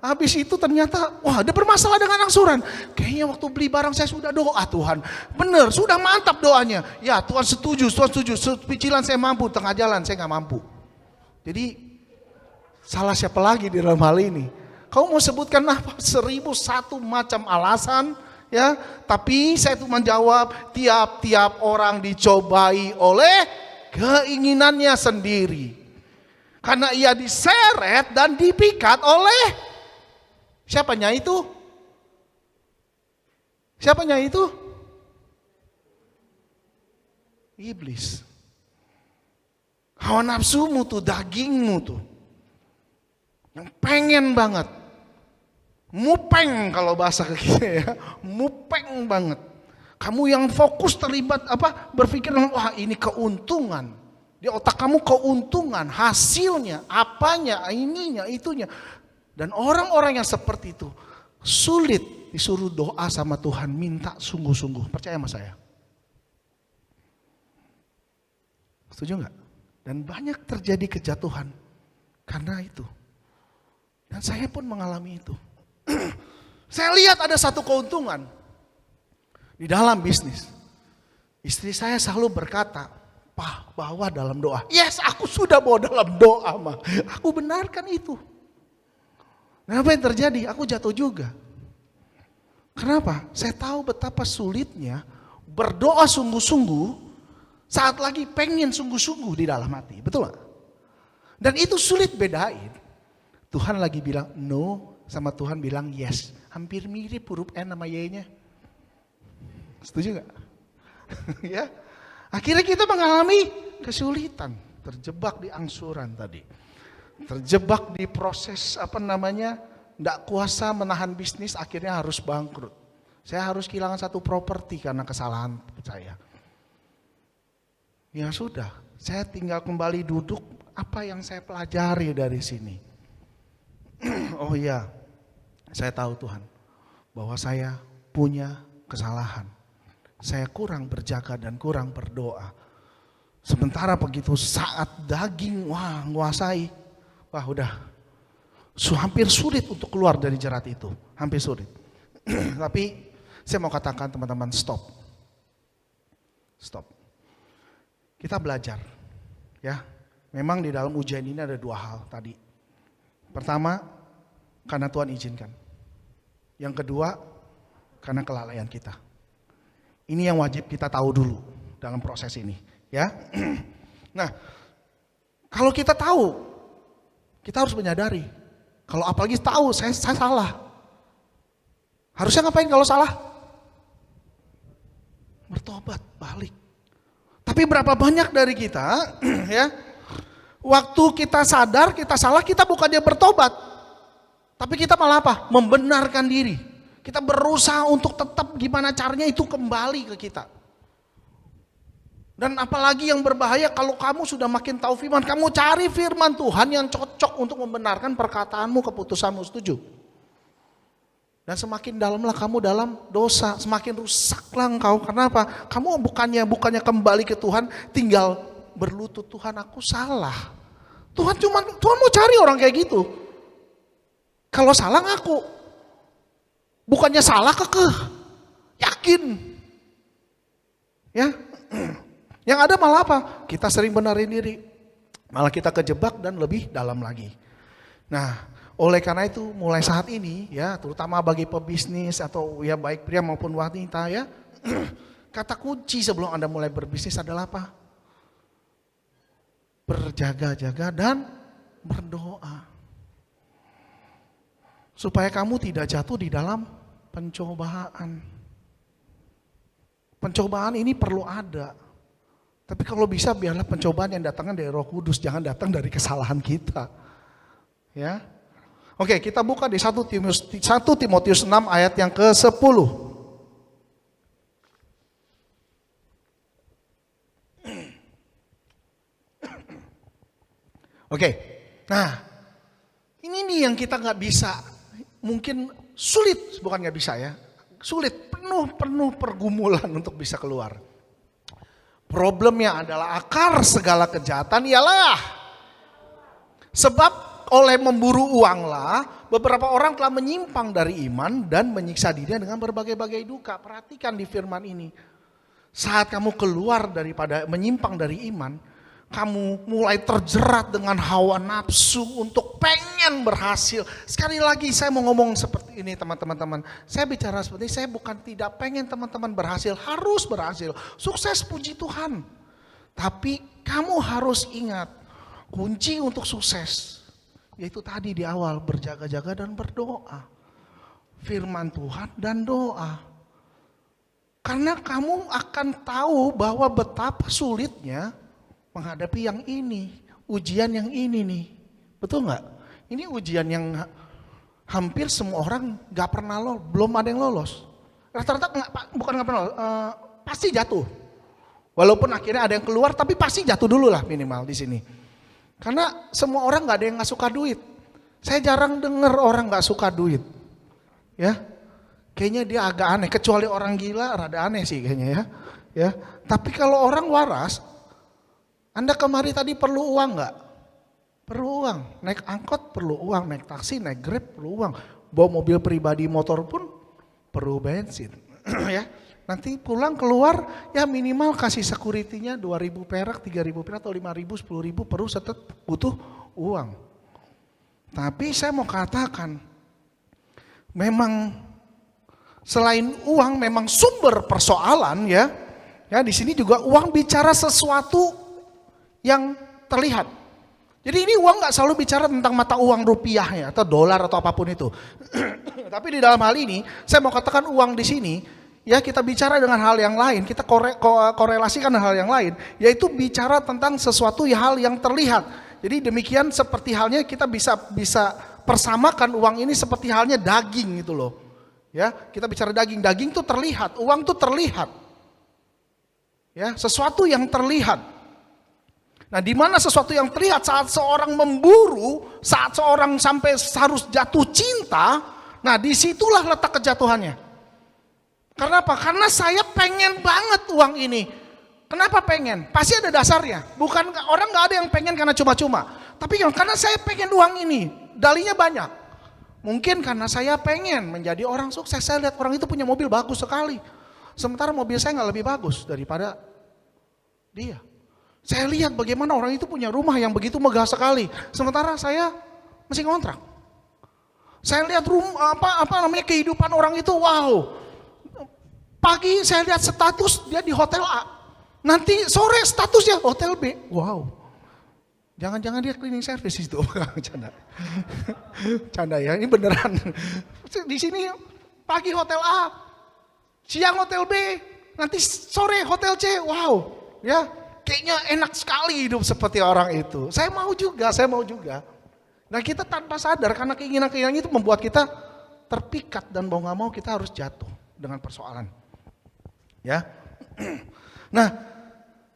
C: Habis itu ternyata, wah ada bermasalah dengan angsuran. Kayaknya waktu beli barang saya sudah doa Tuhan. Benar, sudah mantap doanya. Ya Tuhan setuju. Cicilan saya mampu, tengah jalan saya nggak mampu. Jadi salah siapa lagi di dalam hal ini? Kau mau sebutkan apa? 1001 macam alasan, ya. Tapi saya tuh menjawab, tiap-tiap orang dicobai oleh keinginannya sendiri. Karena ia diseret dan dipikat oleh siapanya itu? Siapanya itu? Iblis. Hawa nafsumu tuh, dagingmu tuh. Yang pengen banget. Mupeng kalau bahasa kita ya. Mupeng banget. Kamu yang fokus terlibat berpikir, wah ini keuntungan. Di otak kamu keuntungan, hasilnya, apanya, ininya, itunya. Dan orang-orang yang seperti itu sulit disuruh doa sama Tuhan, minta sungguh-sungguh. Percaya sama saya? Setuju nggak? Dan banyak terjadi kejatuhan karena itu. Dan saya pun mengalami itu. Saya lihat ada satu keuntungan di dalam bisnis. Istri saya selalu berkata, "Pak, bawa dalam doa." Yes, aku sudah bawa dalam doa, Ma. Aku benarkan itu. Nah, apa yang terjadi? Aku jatuh juga. Kenapa? Saya tahu betapa sulitnya berdoa sungguh-sungguh saat lagi pengen sungguh-sungguh di dalam hati. Betul gak? Dan itu sulit bedain. Tuhan lagi bilang no, sama Tuhan bilang yes. Hampir mirip huruf N sama Y-nya. Setuju gak? Ya. Akhirnya kita mengalami kesulitan. Terjebak di angsuran tadi. Terjebak di proses tidak kuasa menahan bisnis, akhirnya harus bangkrut. Saya harus kehilangan satu properti karena kesalahan saya. Ya sudah, saya tinggal kembali duduk, apa yang saya pelajari dari sini. Oh iya, saya tahu Tuhan, bahwa saya punya kesalahan. Saya kurang berjaga dan kurang berdoa. Sementara begitu saat daging, nguasai. Wah udah, hampir sulit untuk keluar dari jerat itu. Hampir sulit. Tapi saya mau katakan teman-teman stop. Stop. Kita belajar. Ya, memang di dalam ujian ini ada dua hal tadi. Pertama, karena Tuhan izinkan. Yang kedua, karena kelalaian kita. Ini yang wajib kita tahu dulu dalam proses ini. Ya, nah kalau kita tahu, kita harus menyadari. Kalau apalagi tahu saya salah. Harusnya ngapain kalau salah? Bertobat, balik. Tapi berapa banyak dari kita ya, waktu kita sadar kita salah, kita bukannya bertobat, tapi kita malah apa? Membenarkan diri. Kita berusaha untuk tetap gimana caranya itu kembali ke kita. Dan apalagi yang berbahaya kalau kamu sudah makin tahu firman, kamu cari firman Tuhan yang cocok untuk membenarkan perkataanmu, keputusanmu, setuju? Dan semakin dalamlah kamu dalam dosa, semakin rusaklah engkau. Karena apa? Kamu bukannya kembali ke Tuhan, tinggal berlutut, Tuhan aku salah. Tuhan mau cari orang kayak gitu. Kalau salah ngaku. Bukannya salah yakin. Ya. Yang ada malah apa? Kita sering benarin diri. Malah kita kejebak dan lebih dalam lagi. Nah, oleh karena itu mulai saat ini ya, terutama bagi pebisnis atau ya baik pria maupun wanita ya, kata kunci sebelum Anda mulai berbisnis adalah apa? Berjaga-jaga dan berdoa. Supaya kamu tidak jatuh di dalam pencobaan. Pencobaan ini perlu ada. Tapi kalau bisa biarlah pencobaan yang datangnya dari Roh Kudus, jangan datang dari kesalahan kita. Ya. Oke, kita buka di 1 Timotius 6 ayat yang ke-10. Oke, nah ini nih yang kita nggak bisa, mungkin sulit, bukan nggak bisa ya, sulit, penuh pergumulan untuk bisa keluar. Problemnya adalah akar segala kejahatan ialah sebab oleh memburu uanglah beberapa orang telah menyimpang dari iman dan menyiksa dirinya dengan berbagai-bagai duka. Perhatikan di firman ini. Saat kamu keluar daripada menyimpang dari iman, kamu mulai terjerat dengan hawa nafsu untuk pengen berhasil. Sekali lagi saya mau ngomong seperti ini teman-teman. Saya bicara seperti ini, saya bukan tidak pengen teman-teman berhasil, harus berhasil. Sukses puji Tuhan. Tapi kamu harus ingat, kunci untuk sukses yaitu tadi di awal, berjaga-jaga dan berdoa. Firman Tuhan dan doa. Karena kamu akan tahu bahwa betapa sulitnya menghadapi yang ini, ujian yang ini nih. Betul nggak? Ini ujian yang hampir semua orang nggak pernah lolos, belum ada yang lolos. Rata-rata bukan nggak pernah lolos, pasti jatuh. Walaupun akhirnya ada yang keluar, tapi pasti jatuh dulu lah minimal di sini. Karena semua orang nggak ada yang nggak suka duit. Saya jarang dengar orang nggak suka duit, ya. Kayaknya dia agak aneh. Kecuali orang gila, rada aneh sih kayaknya ya. Tapi kalau orang waras, Anda kemari tadi perlu uang nggak? Perlu uang. Naik angkot perlu uang, naik taksi, naik Grab perlu uang. Bawa mobil pribadi, motor pun perlu bensin, ya. Nanti pulang keluar ya minimal kasih security-nya 2.000 perak, 3.000 perak atau 5.000, 10.000 perlu tetap butuh uang. Tapi saya mau katakan memang selain uang memang sumber persoalan ya. Ya di sini juga uang bicara sesuatu yang terlihat. Jadi ini uang nggak selalu bicara tentang mata uang rupiahnya atau dolar atau apapun itu. Tapi di dalam hal ini saya mau katakan uang di sini ya kita bicara dengan hal yang lain, kita korelasikan dengan hal yang lain, yaitu bicara tentang sesuatu hal yang terlihat. Jadi demikian seperti halnya kita bisa persamakan uang ini seperti halnya daging gitu loh. Ya, kita bicara daging tuh terlihat, uang tuh terlihat. Ya, sesuatu yang terlihat. Nah, di mana sesuatu yang terlihat saat seorang memburu, saat seorang sampai harus jatuh cinta, nah disitulah letak kejatuhannya. Karena apa? Karena saya pengen banget uang ini. Kenapa pengen? Pasti ada dasarnya. Bukan orang nggak ada yang pengen karena cuma-cuma. Tapi karena saya pengen uang ini. Dalihnya banyak. Mungkin karena saya pengen menjadi orang sukses. Saya lihat orang itu punya mobil bagus sekali. Sementara mobil saya nggak lebih bagus daripada dia. Saya lihat bagaimana orang itu punya rumah yang begitu megah sekali. Sementara saya masih ngontrak. Saya lihat kehidupan orang itu wow. Pagi saya lihat status dia di hotel A. Nanti sore statusnya hotel B. Wow. Jangan-jangan dia cleaning service itu. Canda. Canda ya, ini beneran. Di sini Pagi hotel A, siang hotel B, nanti sore hotel C. Wow, ya kayaknya enak sekali hidup seperti orang itu. Saya mau juga. Nah kita tanpa sadar karena keinginan-keinginan itu membuat kita terpikat dan mau gak mau kita harus jatuh dengan persoalan. Ya, nah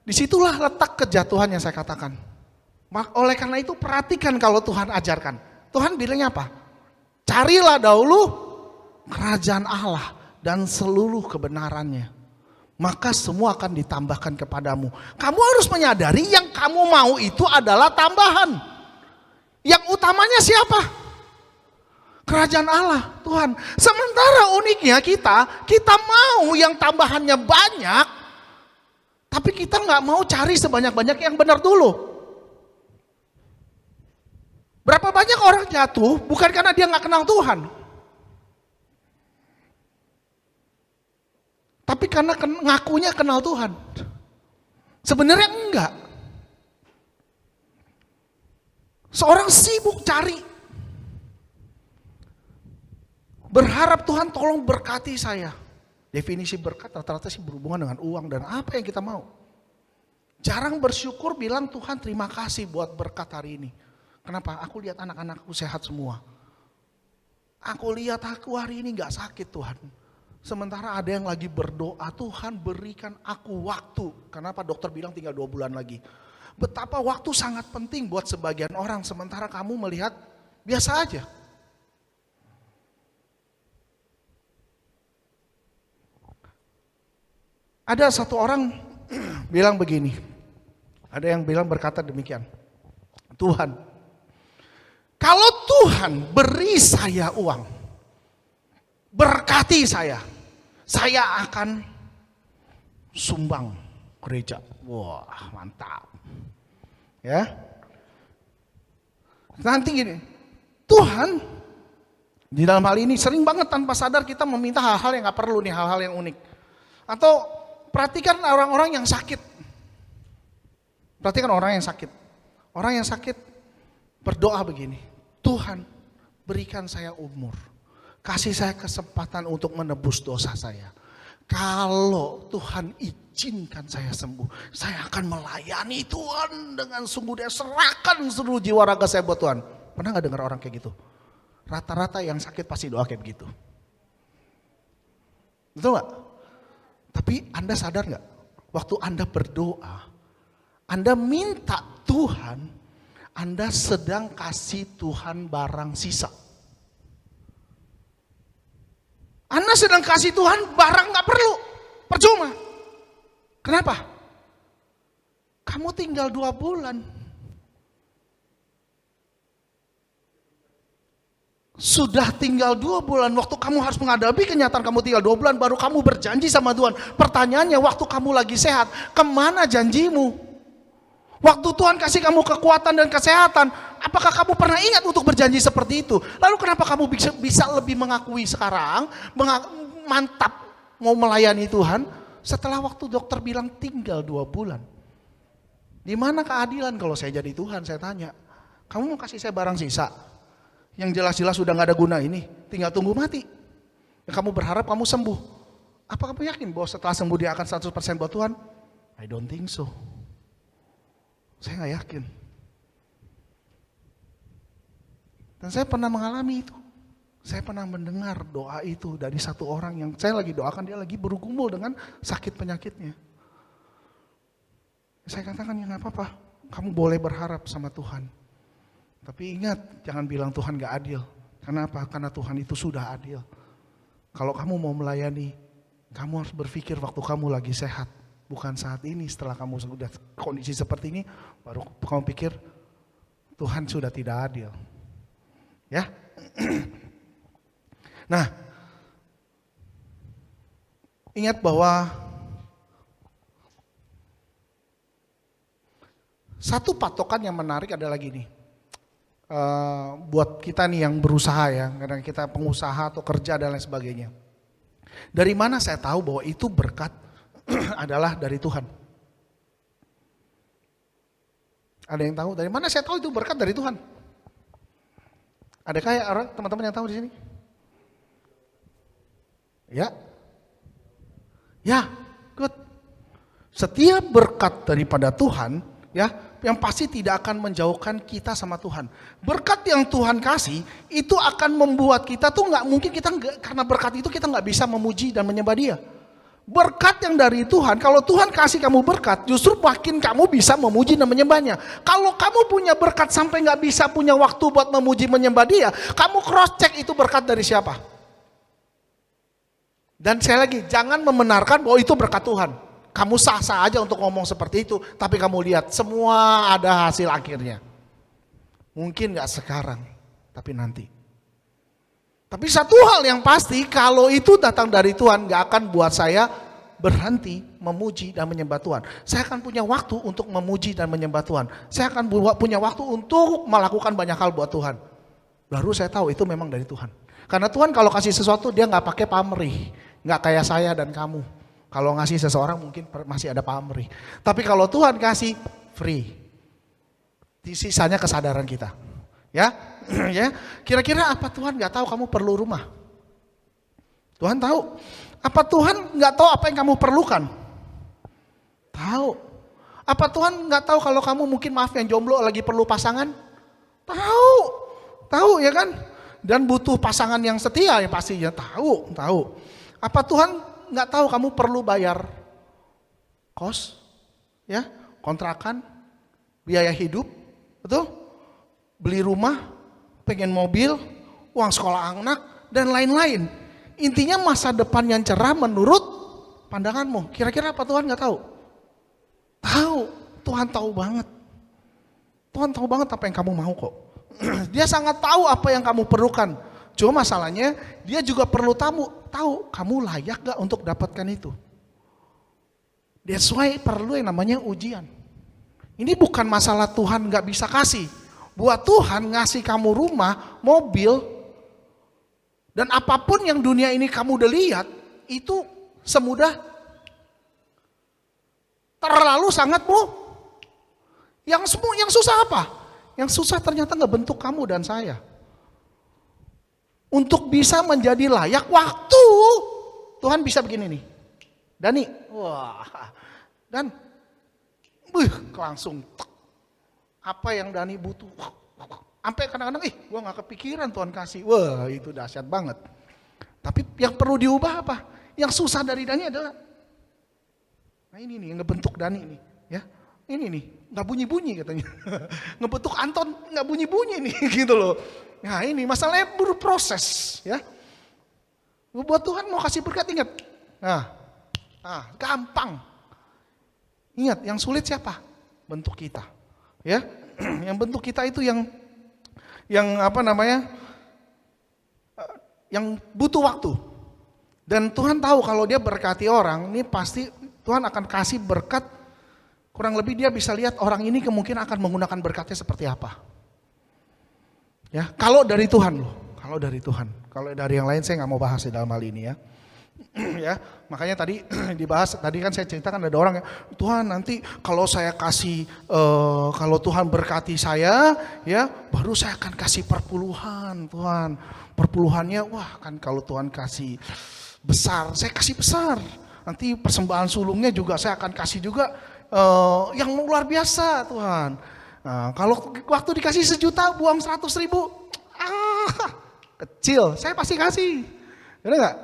C: disitulah letak kejatuhan yang saya katakan. Oleh karena itu perhatikan kalau Tuhan ajarkan. Tuhan bilangnya apa? Carilah dahulu kerajaan Allah dan seluruh kebenarannya. Maka semua akan ditambahkan kepadamu. Kamu harus menyadari yang kamu mau itu adalah tambahan. Yang utamanya siapa? Kerajaan Allah, Tuhan. Sementara uniknya kita mau yang tambahannya banyak, tapi kita nggak mau cari sebanyak-banyak yang benar dulu. Berapa banyak orang jatuh bukan karena dia nggak kenal Tuhan, tapi karena ngakunya kenal Tuhan. Sebenarnya enggak. Seorang sibuk cari, berharap Tuhan tolong berkati saya. Definisi berkat rata-rata sih berhubungan dengan uang dan apa yang kita mau. Jarang bersyukur bilang Tuhan terima kasih buat berkat hari ini. Kenapa? Aku lihat anak-anakku sehat semua. Aku lihat aku hari ini gak sakit Tuhan. Sementara ada yang lagi berdoa, Tuhan berikan aku waktu. Kenapa dokter bilang tinggal 2 bulan lagi. Betapa waktu sangat penting buat sebagian orang. Sementara kamu melihat biasa aja. Ada satu orang bilang begini. Ada yang bilang berkata demikian. Tuhan, kalau Tuhan beri saya uang, berkati saya akan sumbang gereja. Wah, mantap. Ya. Nanti gini, Tuhan di dalam hal ini sering banget tanpa sadar kita meminta hal-hal yang gak perlu nih, hal-hal yang unik. Atau perhatikan orang-orang yang sakit. Perhatikan orang yang sakit. Orang yang sakit berdoa begini, Tuhan berikan saya umur. Kasih saya kesempatan untuk menebus dosa saya. Kalau Tuhan izinkan saya sembuh, saya akan melayani Tuhan dengan sungguh daya, serahkan seluruh jiwa raga saya buat Tuhan. Pernah gak dengar orang kayak gitu? Rata-rata yang sakit pasti doa kayak begitu. Betul gak? Tapi Anda sadar gak? Waktu Anda berdoa, Anda minta Tuhan, Anda sedang kasih Tuhan barang sisa. Anda sedang kasih Tuhan barang gak perlu, percuma. Kenapa? Kamu tinggal 2 bulan. Sudah tinggal 2 bulan, waktu kamu harus menghadapi kenyataan kamu tinggal 2 bulan, baru kamu berjanji sama Tuhan. Pertanyaannya, waktu kamu lagi sehat, kemana janjimu? Waktu Tuhan kasih kamu kekuatan dan kesehatan, apakah kamu pernah ingat untuk berjanji seperti itu? Lalu kenapa kamu bisa lebih mengakui sekarang, mantap mau melayani Tuhan, setelah waktu dokter bilang tinggal 2 bulan? Di mana keadilan kalau saya jadi Tuhan? Saya tanya, kamu mau kasih saya barang sisa? Yang jelas-jelas sudah gak ada guna ini, tinggal tunggu mati. Kamu berharap kamu sembuh. Apa kamu yakin bahwa setelah sembuh dia akan 100% buat Tuhan? I don't think so. Saya gak yakin. Dan saya pernah mengalami itu. Saya pernah mendengar doa itu dari satu orang yang saya lagi doakan, dia lagi bergumul dengan sakit penyakitnya. Saya katakan ya gak apa-apa, kamu boleh berharap sama Tuhan. Tapi ingat, jangan bilang Tuhan gak adil. Kenapa? Karena Tuhan itu sudah adil. Kalau kamu mau melayani, kamu harus berpikir waktu kamu lagi sehat. Bukan saat ini setelah kamu sudah kondisi seperti ini, baru kamu pikir Tuhan sudah tidak adil. Ya. Nah, ingat bahwa satu patokan yang menarik adalah gini. Buat kita nih yang berusaha ya, kadang kita pengusaha atau kerja dan lain sebagainya. Dari mana saya tahu bahwa itu berkat adalah dari Tuhan? Ada yang tahu? Dari mana saya tahu itu berkat dari Tuhan? Adakah ya orang teman-teman yang tahu di sini? Ya. Ya, good. Setiap berkat daripada Tuhan, ya, yang pasti tidak akan menjauhkan kita sama Tuhan. Berkat yang Tuhan kasih itu akan membuat kita tuh nggak mungkin karena berkat itu kita nggak bisa memuji dan menyembah Dia. Berkat yang dari Tuhan, kalau Tuhan kasih kamu berkat, justru makin kamu bisa memuji dan menyembahnya. Kalau kamu punya berkat sampai nggak bisa punya waktu buat memuji menyembah Dia, kamu cross check itu berkat dari siapa? Dan sekali lagi, jangan membenarkan bahwa itu berkat Tuhan. Kamu sah-sah aja untuk ngomong seperti itu, tapi kamu lihat semua ada hasil akhirnya. Mungkin gak sekarang, tapi nanti. Tapi satu hal yang pasti, kalau itu datang dari Tuhan, gak akan buat saya berhenti memuji dan menyembah Tuhan. Saya akan punya waktu untuk memuji dan menyembah Tuhan. Saya akan punya waktu untuk melakukan banyak hal buat Tuhan. Baru saya tahu itu memang dari Tuhan. Karena Tuhan kalau kasih sesuatu dia gak pakai pamrih. Gak kayak saya dan kamu. Kalau ngasih seseorang mungkin masih ada pamrih. Tapi kalau Tuhan kasih free. Sisanya kesadaran kita. Ya, ya. Kira-kira apa Tuhan nggak tahu kamu perlu rumah? Tuhan tahu. Apa Tuhan nggak tahu apa yang kamu perlukan? Tahu. Apa Tuhan nggak tahu kalau kamu mungkin maaf yang jomblo lagi perlu pasangan? Tahu. Tahu ya kan? Dan butuh pasangan yang setia ya pastinya tahu. Apa Tuhan nggak tahu kamu perlu bayar kos, ya, kontrakan, biaya hidup, betul? Beli rumah, pengen mobil, uang sekolah anak, dan lain-lain. Intinya masa depan yang cerah menurut pandanganmu. Kira-kira apa Tuhan nggak tahu? Tahu, Tuhan tahu banget. Tuhan tahu banget apa yang kamu mau kok. Dia sangat tahu apa yang kamu perlukan. Cuma masalahnya dia juga perlu tahu kamu layak gak untuk dapatkan itu. That's why perlu yang namanya ujian. Ini bukan masalah Tuhan gak bisa kasih. Buat Tuhan ngasih kamu rumah, mobil, dan apapun yang dunia ini kamu udah lihat, itu semudah terlalu sangat Yang susah apa? Yang susah ternyata ngebentuk kamu dan saya. Untuk bisa menjadi layak waktu. Tuhan bisa begini nih. Dani, wah. Dan langsung apa yang Dani butuh. Sampai kadang-kadang gue gak kepikiran Tuhan kasih. Wah, itu dahsyat banget. Tapi yang perlu diubah apa? Yang susah dari Dani adalah nah ini nih yang ngebentuk Dani nih, ya. Ini nih, gak bunyi-bunyi katanya. Ngebentuk Anton gak bunyi-bunyi nih gitu loh. Nah ini masalahnya berproses ya. Buat Tuhan mau kasih berkat ingat. Nah, gampang. Ingat yang sulit siapa? Bentuk kita. Ya, yang bentuk kita itu yang apa namanya? Yang butuh waktu. Dan Tuhan tahu kalau dia berkati orang, ini pasti Tuhan akan kasih berkat. Kurang lebih dia bisa lihat orang ini kemungkinan akan menggunakan berkatnya seperti apa. Ya, kalau dari Tuhan loh, kalau dari Tuhan. Kalau dari yang lain saya nggak mau bahas di dalam hal ini ya. Ya, makanya tadi dibahas, tadi kan saya ceritakan ada orang yang Tuhan nanti kalau saya kasih, kalau Tuhan berkati saya, ya baru saya akan kasih perpuluhan Tuhan. Perpuluhannya, wah kan kalau Tuhan kasih besar, saya kasih besar. Nanti persembahan sulungnya juga saya akan kasih juga yang luar biasa Tuhan. Nah, kalau waktu dikasih 1 juta buang 100.000, kecil, saya pasti kasih. Benar nggak?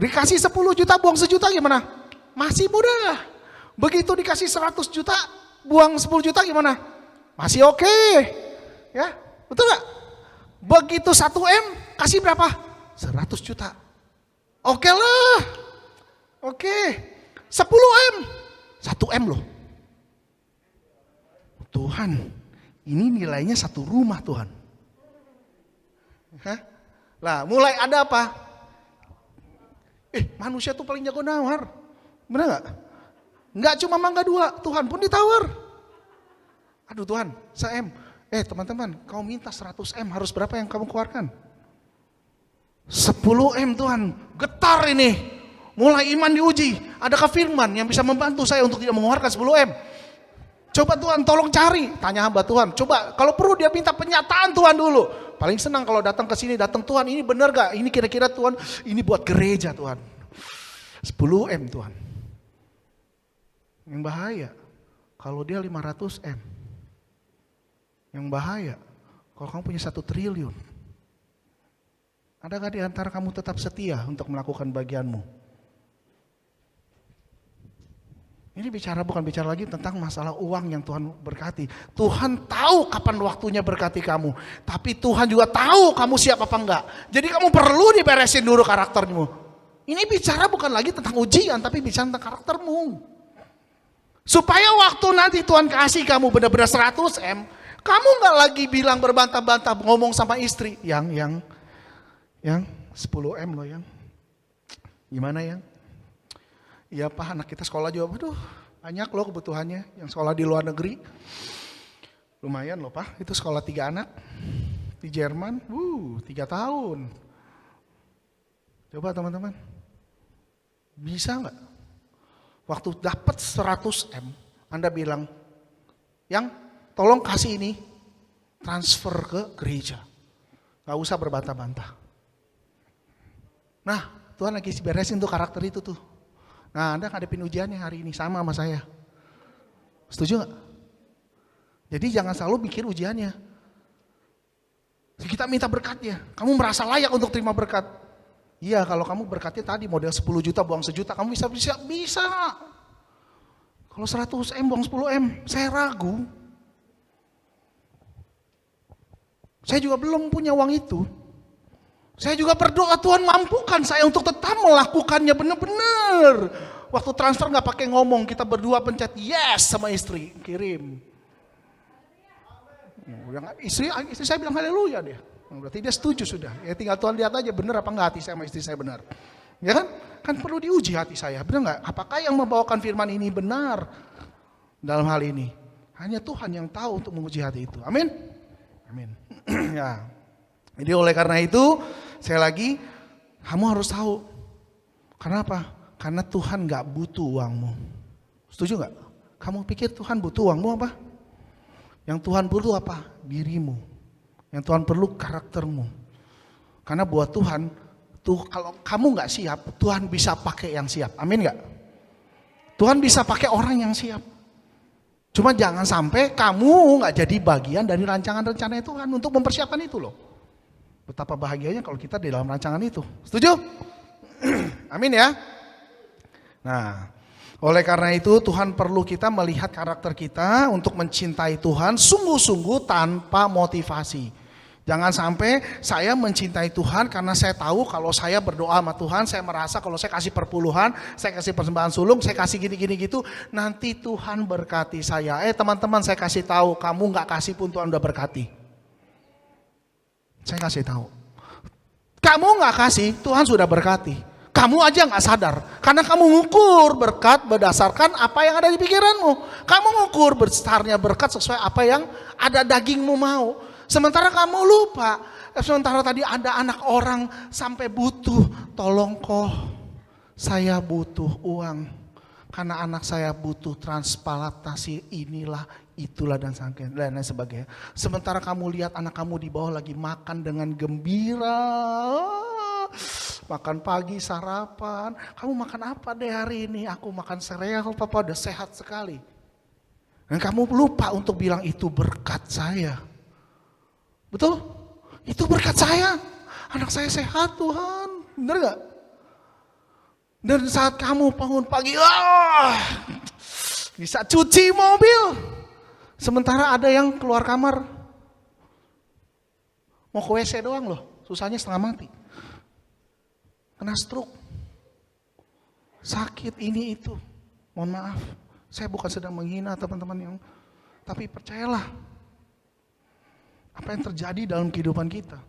C: Dikasih 10 juta buang 1 juta gimana? Masih mudah. Begitu dikasih 100 juta buang 10 juta gimana? Masih oke. Ya, betul nggak? Begitu 1 M kasih berapa? 100 juta. Oke lah. Oke. 10 M. 1 M loh. Tuhan, ini nilainya 1 rumah Tuhan. Hah? Lah mulai ada apa? Manusia tuh paling jago nawar. Benar gak? Nggak cuma mangga 2, Tuhan pun ditawar. Aduh Tuhan, 1 M. Teman-teman, kau minta 100 M, harus berapa yang kamu keluarkan? 10 M Tuhan, getar ini. Mulai iman diuji. Adakah firman yang bisa membantu saya untuk tidak mengeluarkan 10 M? Coba Tuhan tolong cari, tanya hamba Tuhan. Coba kalau perlu dia minta penyataan Tuhan dulu. Paling senang kalau datang ke sini, datang Tuhan ini benar gak? Ini kira-kira Tuhan, ini buat gereja Tuhan. 10 M Tuhan. Yang bahaya kalau dia 500 M. Yang bahaya kalau kamu punya 1 triliun. Adakah di antara kamu tetap setia untuk melakukan bagianmu? Ini bukan bicara lagi tentang masalah uang yang Tuhan berkati. Tuhan tahu kapan waktunya berkati kamu. Tapi Tuhan juga tahu kamu siap apa enggak. Jadi kamu perlu diberesin dulu karaktermu. Ini bicara bukan lagi tentang ujian, tapi bicara tentang karaktermu. Supaya waktu nanti Tuhan kasih kamu benar-benar 100 M, kamu enggak lagi bilang berbantah-bantah ngomong sama istri. Yang 10 M loh yang. Gimana yang? Iya Pak, anak kita sekolah juga, aduh banyak loh kebutuhannya. Yang sekolah di luar negeri, lumayan loh Pak, itu sekolah 3 anak. Di Jerman, 3 tahun. Coba teman-teman, bisa gak? Waktu dapat 100 M, Anda bilang, yang tolong kasih ini, transfer ke gereja. Gak usah berbantah-bantah. Nah, Tuhan lagi beresin tuh karakter itu tuh. Nah, Anda ngadepin ujiannya hari ini sama saya. Setuju gak? Jadi jangan selalu mikir ujiannya. Kita minta berkatnya. Kamu merasa layak untuk terima berkat. Iya, kalau kamu berkatnya tadi model 10 juta buang 1 juta, kamu bisa. Kalau 100 M buang 10 M, saya ragu. Saya juga belum punya uang itu. Saya juga berdoa Tuhan mampukan saya untuk tetap melakukannya benar-benar. Waktu transfer gak pakai ngomong, kita berdua pencet yes sama istri, kirim. Istri saya bilang haleluya dia. Berarti dia setuju sudah. Ya tinggal Tuhan lihat aja benar apa enggak hati saya sama istri saya benar. Ya kan? Kan perlu diuji hati saya, benar enggak? Apakah yang membawakan firman ini benar dalam hal ini? Hanya Tuhan yang tahu untuk menguji hati itu. Amin. Amin. Ya. Jadi oleh karena itu, saya lagi, kamu harus tahu. Kenapa? Karena Tuhan gak butuh uangmu. Setuju gak? Kamu pikir Tuhan butuh uangmu apa? Yang Tuhan butuh apa? Dirimu. Yang Tuhan perlu karaktermu. Karena buat Tuhan, kalau kamu gak siap, Tuhan bisa pakai yang siap. Amin gak? Tuhan bisa pakai orang yang siap. Cuma jangan sampai kamu gak jadi bagian dari rancangan-rencana Tuhan untuk mempersiapkan itu loh. Betapa bahagianya kalau kita di dalam rancangan itu. Setuju? Amin ya. Nah, oleh karena itu Tuhan perlu kita melihat karakter kita untuk mencintai Tuhan sungguh-sungguh tanpa motivasi. Jangan sampai saya mencintai Tuhan karena saya tahu kalau saya berdoa sama Tuhan, saya merasa kalau saya kasih perpuluhan, saya kasih persembahan sulung, saya kasih gini-gini gitu, nanti Tuhan berkati saya. Teman-teman, saya kasih tahu, kamu gak kasih pun Tuhan udah berkati. Saya kasih tahu. Kamu gak kasih, Tuhan sudah berkati. Kamu aja gak sadar. Karena kamu ngukur berkat berdasarkan apa yang ada di pikiranmu. Kamu ngukur besarnya berkat sesuai apa yang ada dagingmu mau. Sementara kamu lupa. Sementara tadi ada anak orang sampai butuh. Tolong kok, saya butuh uang. Karena anak saya butuh transplantasi inilah, itulah dan lain sebagainya. Sementara kamu lihat anak kamu di bawah lagi makan dengan gembira. Makan pagi, sarapan. Kamu makan apa deh hari ini? Aku makan sereal, papa udah sehat sekali. Dan kamu lupa untuk bilang itu berkat saya. Betul? Itu berkat saya. Anak saya sehat Tuhan. Bener gak? Dan saat kamu bangun pagi, bisa cuci mobil. Sementara ada yang keluar kamar, mau ke WC doang loh, susahnya setengah mati. Kena stroke, sakit ini itu. Mohon maaf, saya bukan sedang menghina teman-teman yang, tapi percayalah, apa yang terjadi dalam kehidupan kita,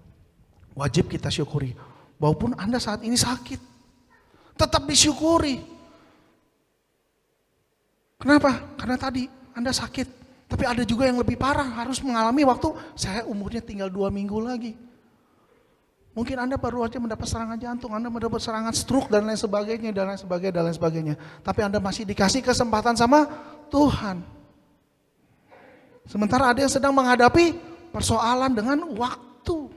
C: wajib kita syukuri. Walaupun Anda saat ini sakit, tetap disyukuri. Kenapa? Karena tadi Anda sakit. Tapi ada juga yang lebih parah, harus mengalami waktu saya umurnya tinggal 2 minggu lagi. Mungkin Anda baru aja mendapat serangan jantung, Anda mendapat serangan stroke dan lain sebagainya, dan lain sebagainya. Tapi Anda masih dikasih kesempatan sama Tuhan. Sementara ada yang sedang menghadapi persoalan dengan waktu.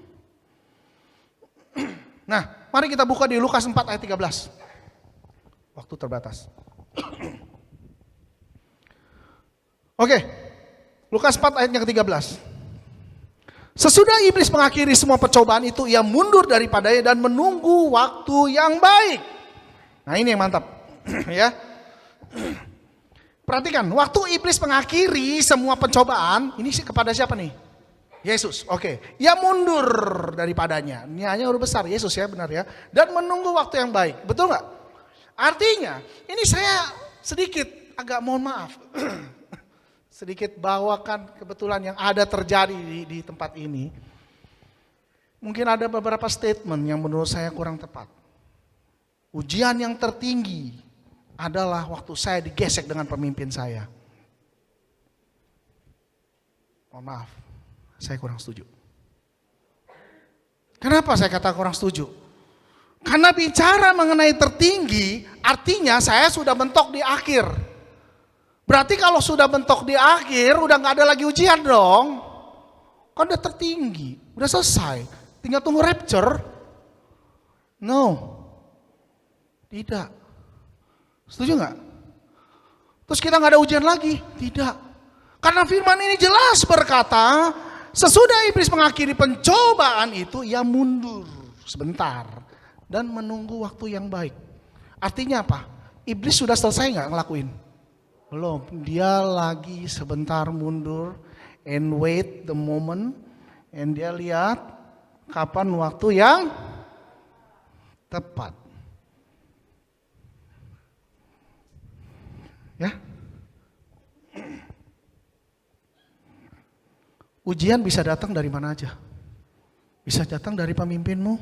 C: Nah, mari kita buka di Lukas 4 ayat 13. Waktu terbatas. Oke, Lukas 4 ayatnya ke-13. Sesudah iblis mengakhiri semua percobaan itu, ia mundur daripadanya dan menunggu waktu yang baik. Nah ini yang mantap. Ya. Perhatikan, waktu iblis mengakhiri semua pencobaan, ini kepada siapa nih? Yesus, oke. Ia mundur daripadanya. Ini hanya huruf besar, Yesus ya, benar ya. Dan menunggu waktu yang baik, betul nggak? Artinya, ini saya sedikit agak mohon maaf. Sedikit bawakan kebetulan yang ada terjadi di tempat ini. Mungkin ada beberapa statement yang menurut saya kurang tepat. Ujian yang tertinggi adalah waktu saya digesek dengan pemimpin saya. Mohon maaf, saya kurang setuju. Kenapa saya kata kurang setuju? Karena bicara mengenai tertinggi, artinya saya sudah mentok di akhir. Berarti kalau sudah mentok di akhir, udah gak ada lagi ujian dong. Kan udah tertinggi, udah selesai. Tinggal tunggu rapture. No, tidak. Setuju gak? Terus kita gak ada ujian lagi? Tidak. Karena firman ini jelas berkata, sesudah iblis mengakhiri pencobaan itu, ia mundur sebentar dan menunggu waktu yang baik. Artinya apa? Iblis sudah selesai gak ngelakuin? Belum, dia lagi sebentar mundur and wait the moment, and dia lihat kapan waktu yang tepat. Ya. Ujian bisa datang dari mana aja. Bisa datang dari pemimpinmu,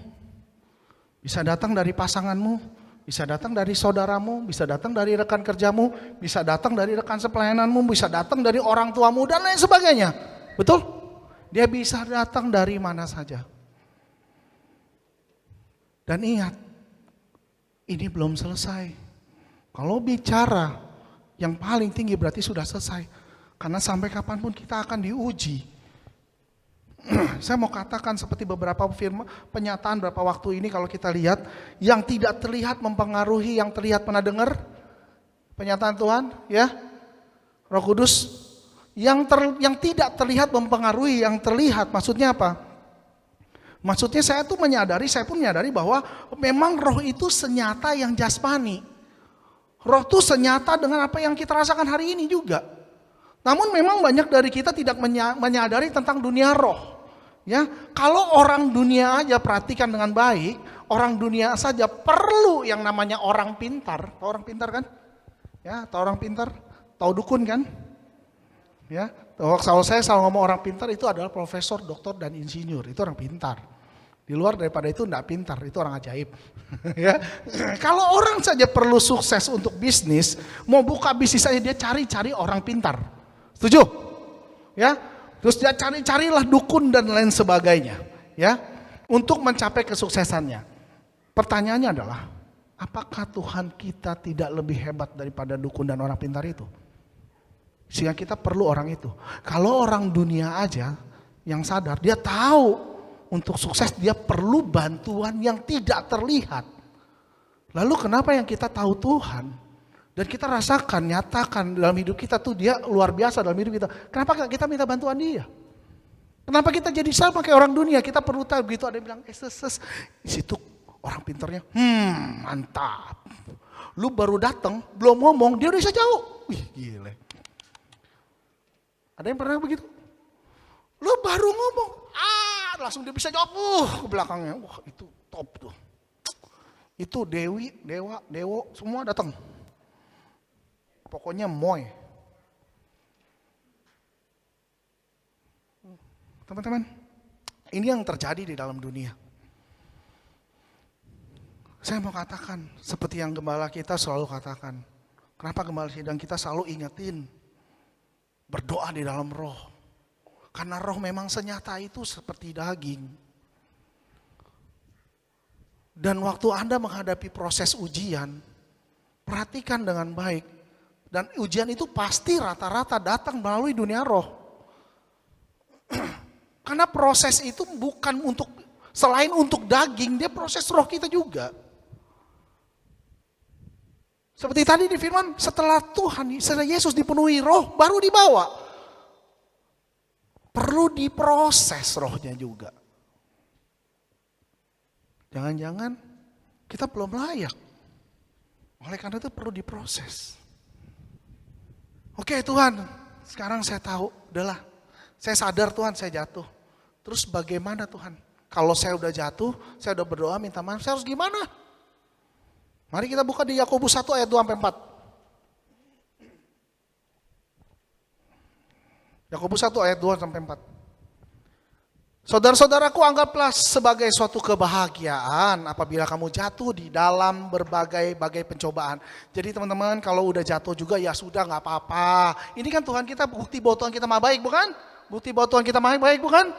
C: bisa datang dari pasanganmu, bisa datang dari saudaramu, bisa datang dari rekan kerjamu, bisa datang dari rekan sepelayananmu, bisa datang dari orang tuamu dan lain sebagainya. Betul? Dia bisa datang dari mana saja. Dan ingat, ini belum selesai. Kalau bicara yang paling tinggi berarti sudah selesai. Karena sampai kapanpun kita akan diuji. Saya mau katakan seperti beberapa firman penyataan beberapa waktu ini kalau kita lihat, yang tidak terlihat mempengaruhi yang terlihat. Pernah dengar penyataan Tuhan ya? Roh Kudus yang tidak terlihat mempengaruhi yang terlihat. Maksudnya apa? Maksudnya saya pun menyadari bahwa memang roh itu senyata yang jasmani. Roh itu senyata dengan apa yang kita rasakan hari ini juga. Namun memang banyak dari kita tidak menyadari tentang dunia roh. Ya, kalau orang dunia aja perhatikan dengan baik, orang dunia saja perlu yang namanya orang pintar. Tahu orang pintar kan? Ya, tahu orang pintar? Tahu dukun kan? Ya, kalau saya selalu ngomong orang pintar itu adalah profesor, doktor dan insinyur, itu orang pintar. Di luar daripada itu enggak pintar, itu orang ajaib. Ya. Kalau orang saja perlu sukses untuk bisnis, mau buka bisnis saja dia cari-cari orang pintar. Setuju? Ya. Terus dia cari-carilah dukun dan lain sebagainya, ya, untuk mencapai kesuksesannya. Pertanyaannya adalah, apakah Tuhan kita tidak lebih hebat daripada dukun dan orang pintar itu? Sehingga kita perlu orang itu. Kalau orang dunia aja yang sadar, dia tahu untuk sukses dia perlu bantuan yang tidak terlihat. Lalu kenapa yang kita tahu Tuhan dan kita rasakan, nyatakan dalam hidup kita tuh dia luar biasa dalam hidup kita. Kenapa gak kita minta bantuan dia? Kenapa kita jadi sama kayak orang dunia? Kita perlu tahu begitu ada yang bilang, di situ orang pintarnya, mantap. Lu baru datang, belum ngomong, dia udah bisa jauh. Wih gile. Ada yang pernah begitu? Lu baru ngomong, langsung dia bisa jawab, ke belakangnya. Wah itu top tuh. Itu Dewi, Dewo, semua datang. Pokoknya moy. Teman-teman, ini yang terjadi di dalam dunia. Saya mau katakan, seperti yang gembala kita selalu katakan. Kenapa gembala sidang kita selalu ingetin, berdoa di dalam roh. Karena roh memang senyata itu seperti daging. Dan waktu Anda menghadapi proses ujian, perhatikan dengan baik. Dan ujian itu pasti rata-rata datang melalui dunia roh. Karena proses itu bukan untuk, selain untuk daging, dia proses roh kita juga. Seperti tadi di firman, setelah Yesus dipenuhi roh, baru dibawa. Perlu diproses rohnya juga. Jangan-jangan kita belum layak. Oleh karena itu perlu diproses. Oke Tuhan, sekarang saya tahu, udahlah. Saya sadar Tuhan, saya jatuh. Terus bagaimana Tuhan? Kalau saya udah jatuh, saya udah berdoa minta maaf, saya harus gimana? Mari kita buka di Yakobus 1 ayat 2-4. Yakobus 1 ayat 2-4. Saudara-saudaraku, anggaplah sebagai suatu kebahagiaan apabila kamu jatuh di dalam berbagai pencobaan. Jadi teman-teman, kalau udah jatuh juga ya sudah, nggak apa-apa. Ini kan Tuhan kita, bukti bahwa Tuhan kita mah baik, bukan? Bukti bahwa Tuhan kita mah baik, bukan?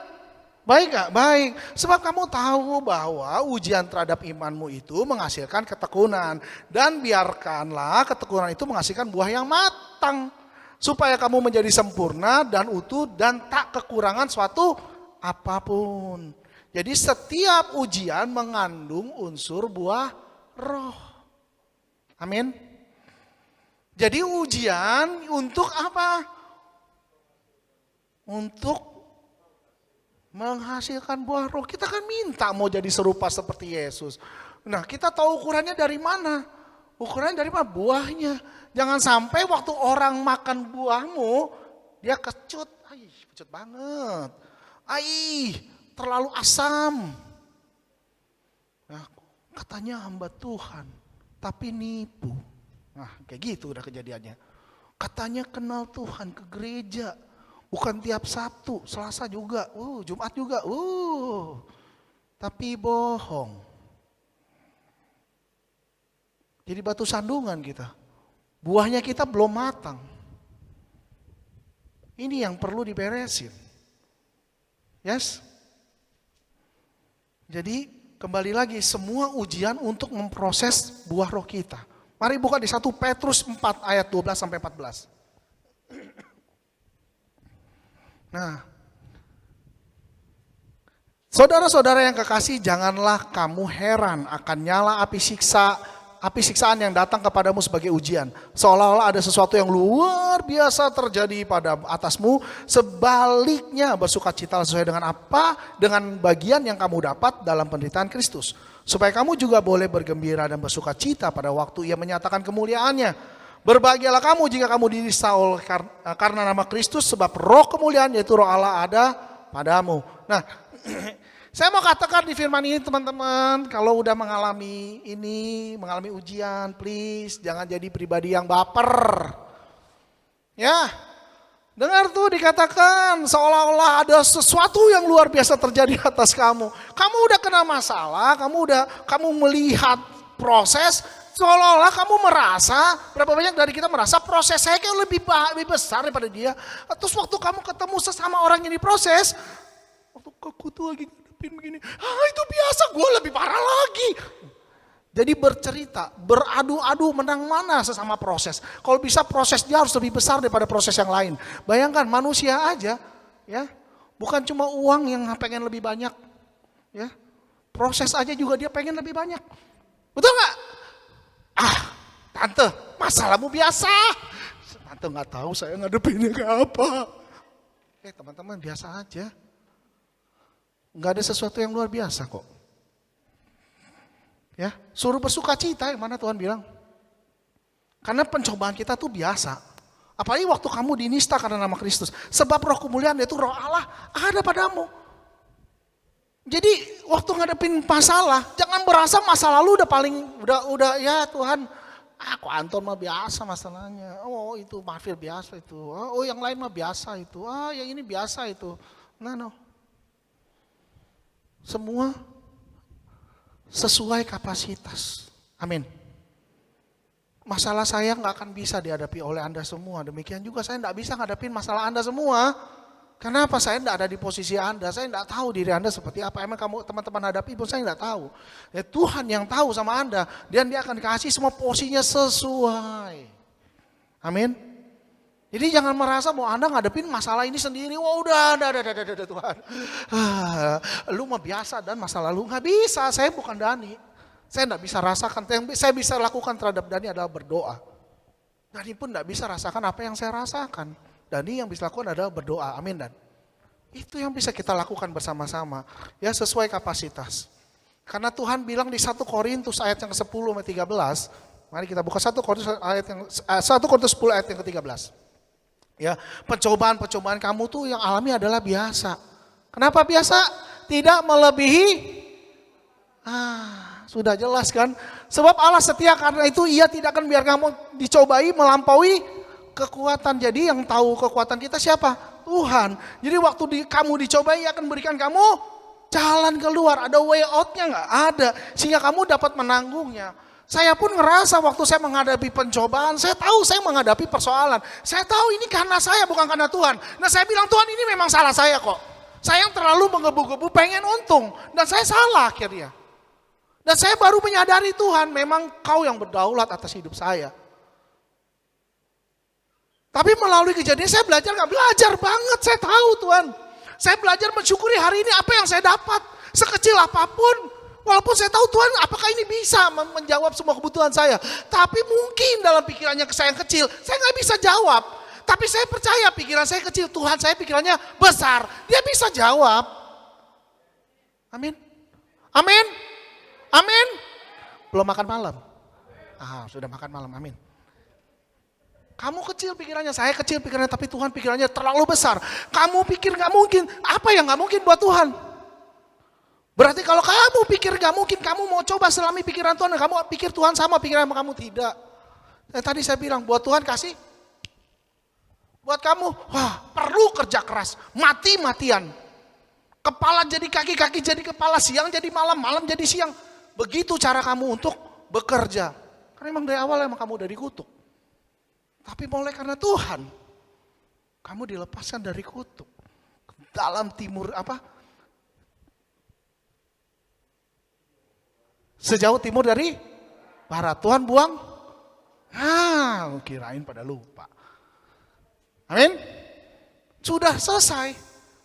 C: Baik gak? Baik. Sebab kamu tahu bahwa ujian terhadap imanmu itu menghasilkan ketekunan. Dan biarkanlah ketekunan itu menghasilkan buah yang matang. Supaya kamu menjadi sempurna dan utuh dan tak kekurangan suatu apapun. Jadi setiap ujian mengandung unsur buah roh. Amin. Jadi ujian untuk apa? Untuk menghasilkan buah roh. Kita kan minta mau jadi serupa seperti Yesus. Nah, kita tahu ukurannya dari mana? Ukurannya dari mana? Buahnya. Jangan sampai waktu orang makan buahmu, dia kecut. Kecut banget. Terlalu asam. Nah, katanya hamba Tuhan, tapi nipu. Nah, kayak gitu udah kejadiannya. Katanya kenal Tuhan, ke gereja. Bukan tiap Sabtu, Selasa juga, Jumat juga, tapi bohong. Jadi batu sandungan kita. Buahnya kita belum matang. Ini yang perlu diberesin. Yes? Jadi kembali lagi, semua ujian untuk memproses buah roh kita. Mari buka di 1 Petrus 4 ayat 12-14. Nah, saudara-saudara yang kekasih, janganlah kamu heran akan nyala api siksaan yang datang kepadamu sebagai ujian. Seolah-olah ada sesuatu yang luar biasa terjadi pada atasmu. Sebaliknya bersukacita sesuai dengan apa? Dengan bagian yang kamu dapat dalam penderitaan Kristus. Supaya kamu juga boleh bergembira dan bersukacita pada waktu Ia menyatakan kemuliaannya. Berbahagialah kamu jika kamu dirisau karena nama Kristus, sebab roh kemuliaan yaitu roh Allah ada padamu. Nah, saya mau katakan di firman ini teman-teman, kalau udah mengalami ujian, please jangan jadi pribadi yang baper. Ya, dengar tuh dikatakan seolah-olah ada sesuatu yang luar biasa terjadi atas kamu. Kamu udah kena masalah, kamu melihat proses. Seolah-olah kamu merasa, berapa banyak dari kita merasa proses saya kayak lebih besar daripada dia. Terus waktu kamu ketemu sesama orang yang diproses, waktu aku tuh lagi ngadepin begini, itu biasa, gue lebih parah lagi. Jadi bercerita, beradu-adu menang mana sesama proses. Kalau bisa proses dia harus lebih besar daripada proses yang lain. Bayangkan manusia aja, ya, bukan cuma uang yang pengen lebih banyak, ya, proses aja juga dia pengen lebih banyak. Betul nggak? Tante, masalahmu biasa. Tante nggak tahu saya ngadepinnya kayak apa. Teman-teman biasa aja. Nggak ada sesuatu yang luar biasa kok. Ya, suruh bersukacita, yang mana Tuhan bilang. Karena pencobaan kita tuh biasa. Apalagi waktu kamu dinista karena nama Kristus. Sebab roh kemuliaan yaitu roh Allah ada padamu. Jadi waktu ngadepin masalah, jangan berasa masa lalu udah ya Tuhan, aku Anton mah biasa masalahnya. Oh itu Mahfir biasa itu. Oh yang lain mah biasa itu. Yang ini biasa itu. No. Semua sesuai kapasitas. Amin. Masalah saya nggak akan bisa dihadapi oleh Anda semua. Demikian juga saya nggak bisa ngadepin masalah Anda semua. Kenapa? Saya tidak ada di posisi Anda, saya tidak tahu diri Anda seperti apa. Emang kamu teman-teman hadapi pun saya tidak tahu. Ya, Tuhan yang tahu sama Anda, dan Dia akan kasih semua porsinya sesuai. Amin. Jadi jangan merasa bahwa Anda ngadepin masalah ini sendiri. Wah udah Tuhan. Lu mah biasa dan masa lalu nggak bisa. Saya bukan Dani. Saya tidak bisa rasakan, yang saya bisa lakukan terhadap Dani adalah berdoa. Dani pun tidak bisa rasakan apa yang saya rasakan. Dani yang bisa lakukan adalah berdoa, amin Dan. Itu yang bisa kita lakukan bersama-sama, ya sesuai kapasitas. Karena Tuhan bilang di 1 Korintus ayat yang ke-10 sampai 13, mari kita buka 1 Korintus 10 ayat yang ke-13. Ya, pencobaan-pencobaan kamu tuh yang alami adalah biasa. Kenapa biasa? Tidak melebihi. Sudah jelas kan? Sebab Allah setia, karena itu Ia tidak akan biar kamu dicobai melampaui kekuatan. Jadi yang tahu kekuatan kita siapa? Tuhan. Jadi waktu kamu dicobai, Ia akan berikan kamu jalan keluar. Ada way out-nya nggak? Ada. Sehingga kamu dapat menanggungnya. Saya pun ngerasa waktu saya menghadapi pencobaan, saya tahu saya menghadapi persoalan. Saya tahu ini karena saya, bukan karena Tuhan. Nah saya bilang, Tuhan ini memang salah saya kok. Saya yang terlalu menggebu-gebu pengen untung. Dan saya salah akhirnya. Dan saya baru menyadari Tuhan, memang Kau yang berdaulat atas hidup saya. Tapi melalui kejadian saya belajar banget, saya tahu Tuhan. Saya belajar mensyukuri hari ini apa yang saya dapat. Sekecil apapun, walaupun saya tahu Tuhan apakah ini bisa menjawab semua kebutuhan saya. Tapi mungkin dalam pikirannya saya yang kecil, saya nggak bisa jawab. Tapi saya percaya pikiran saya kecil, Tuhan saya pikirannya besar. Dia bisa jawab. Amin. Amin. Amin. Belum makan malam. Sudah makan malam, amin. Kamu kecil pikirannya, saya kecil pikirannya, tapi Tuhan pikirannya terlalu besar. Kamu pikir gak mungkin, apa yang gak mungkin buat Tuhan? Berarti kalau kamu pikir gak mungkin, kamu mau coba selami pikiran Tuhan, kamu pikir Tuhan sama pikiran kamu, tidak. Tadi saya bilang, buat Tuhan kasih. Buat kamu, perlu kerja keras, mati-matian. Kepala jadi kaki, kaki jadi kepala, siang jadi malam, malam jadi siang. Begitu cara kamu untuk bekerja. Karena memang dari awal emang kamu udah dikutuk. Tapi mulai karena Tuhan, kamu dilepaskan dari kutuk. Dalam timur sejauh timur dari barat. Tuhan buang. Kirain pada lupa. Amin. Sudah selesai.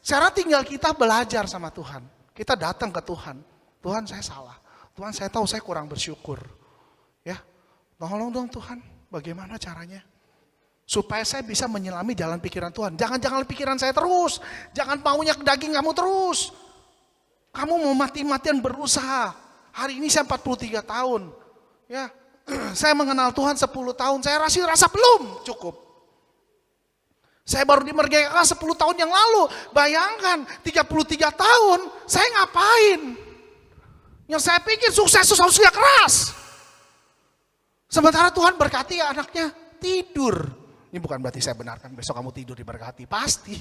C: Sekarang tinggal kita belajar sama Tuhan. Kita datang ke Tuhan. Tuhan saya salah. Tuhan saya tahu saya kurang bersyukur. Ya, tolong dong Tuhan, bagaimana caranya? Supaya saya bisa menyelami jalan pikiran Tuhan. Jangan pikiran saya terus. Jangan maunya daging kamu terus. Kamu mau mati-matian berusaha. Hari ini saya 43 tahun. Ya, saya mengenal Tuhan 10 tahun. Saya rasa belum cukup. Saya baru dimerdekakan 10 tahun yang lalu. Bayangkan 33 tahun saya ngapain? Yang saya pikir sukses itu harus kerja keras. Sementara Tuhan berkati anaknya tidur. Ini bukan berarti saya benarkan besok kamu tidur diberkati. Pasti,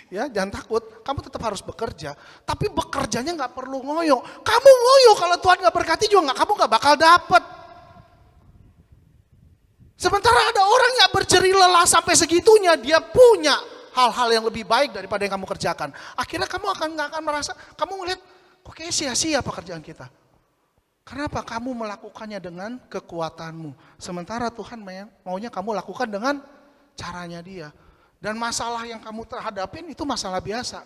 C: ya jangan takut. Kamu tetap harus bekerja. Tapi bekerjanya nggak perlu ngoyo. Kamu ngoyo kalau Tuhan nggak berkati juga kamu nggak bakal dapet. Sementara ada orang yang berjeri lelah sampai segitunya, dia punya hal-hal yang lebih baik daripada yang kamu kerjakan. Akhirnya kamu nggak akan merasa, kamu ngeliat kok kayak sia-sia pekerjaan kita. Kenapa kamu melakukannya dengan kekuatanmu? Sementara Tuhan maunya kamu lakukan dengan caranya Dia. Dan masalah yang kamu terhadapin itu masalah biasa.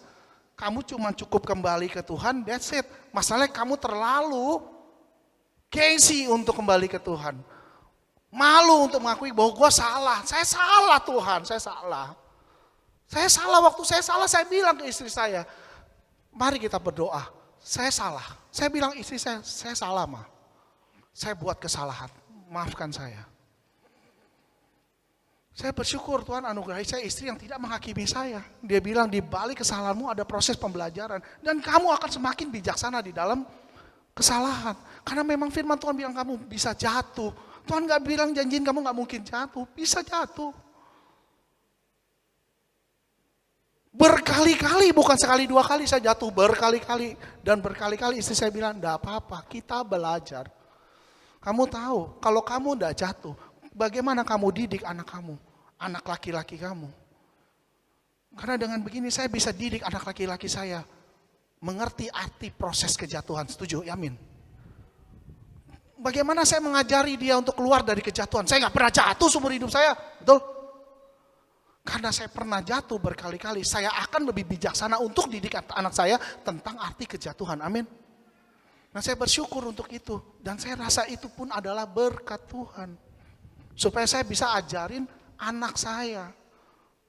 C: Kamu cuma cukup kembali ke Tuhan, that's it. Masalahnya kamu terlalu gengsi untuk kembali ke Tuhan. Malu untuk mengakui bahwa gue salah. Saya salah Tuhan, saya salah. Saya salah, waktu saya salah saya bilang ke istri saya, mari kita berdoa. Saya salah. Saya bilang istri saya salah Ma. Saya buat kesalahan, maafkan saya. Saya bersyukur Tuhan anugerahi saya istri yang tidak menghakimi saya. Dia bilang di balik kesalahanmu ada proses pembelajaran. Dan kamu akan semakin bijaksana di dalam kesalahan. Karena memang firman Tuhan bilang kamu bisa jatuh. Tuhan gak bilang janjiin kamu gak mungkin jatuh. Bisa jatuh. Berkali-kali, bukan sekali dua kali saya jatuh. Berkali-kali. Dan berkali-kali istri saya bilang gak apa-apa, kita belajar. Kamu tahu kalau kamu gak jatuh, bagaimana kamu didik anak kamu? Anak laki-laki kamu. Karena dengan begini saya bisa didik anak laki-laki saya mengerti arti proses kejatuhan. Setuju? Amin. Bagaimana saya mengajari dia untuk keluar dari kejatuhan? Saya gak pernah jatuh seumur hidup saya. Betul? Karena saya pernah jatuh berkali-kali. Saya akan lebih bijaksana untuk didik anak saya tentang arti kejatuhan. Amin. Nah saya bersyukur untuk itu. Dan saya rasa itu pun adalah berkat Tuhan. Supaya saya bisa ajarin anak saya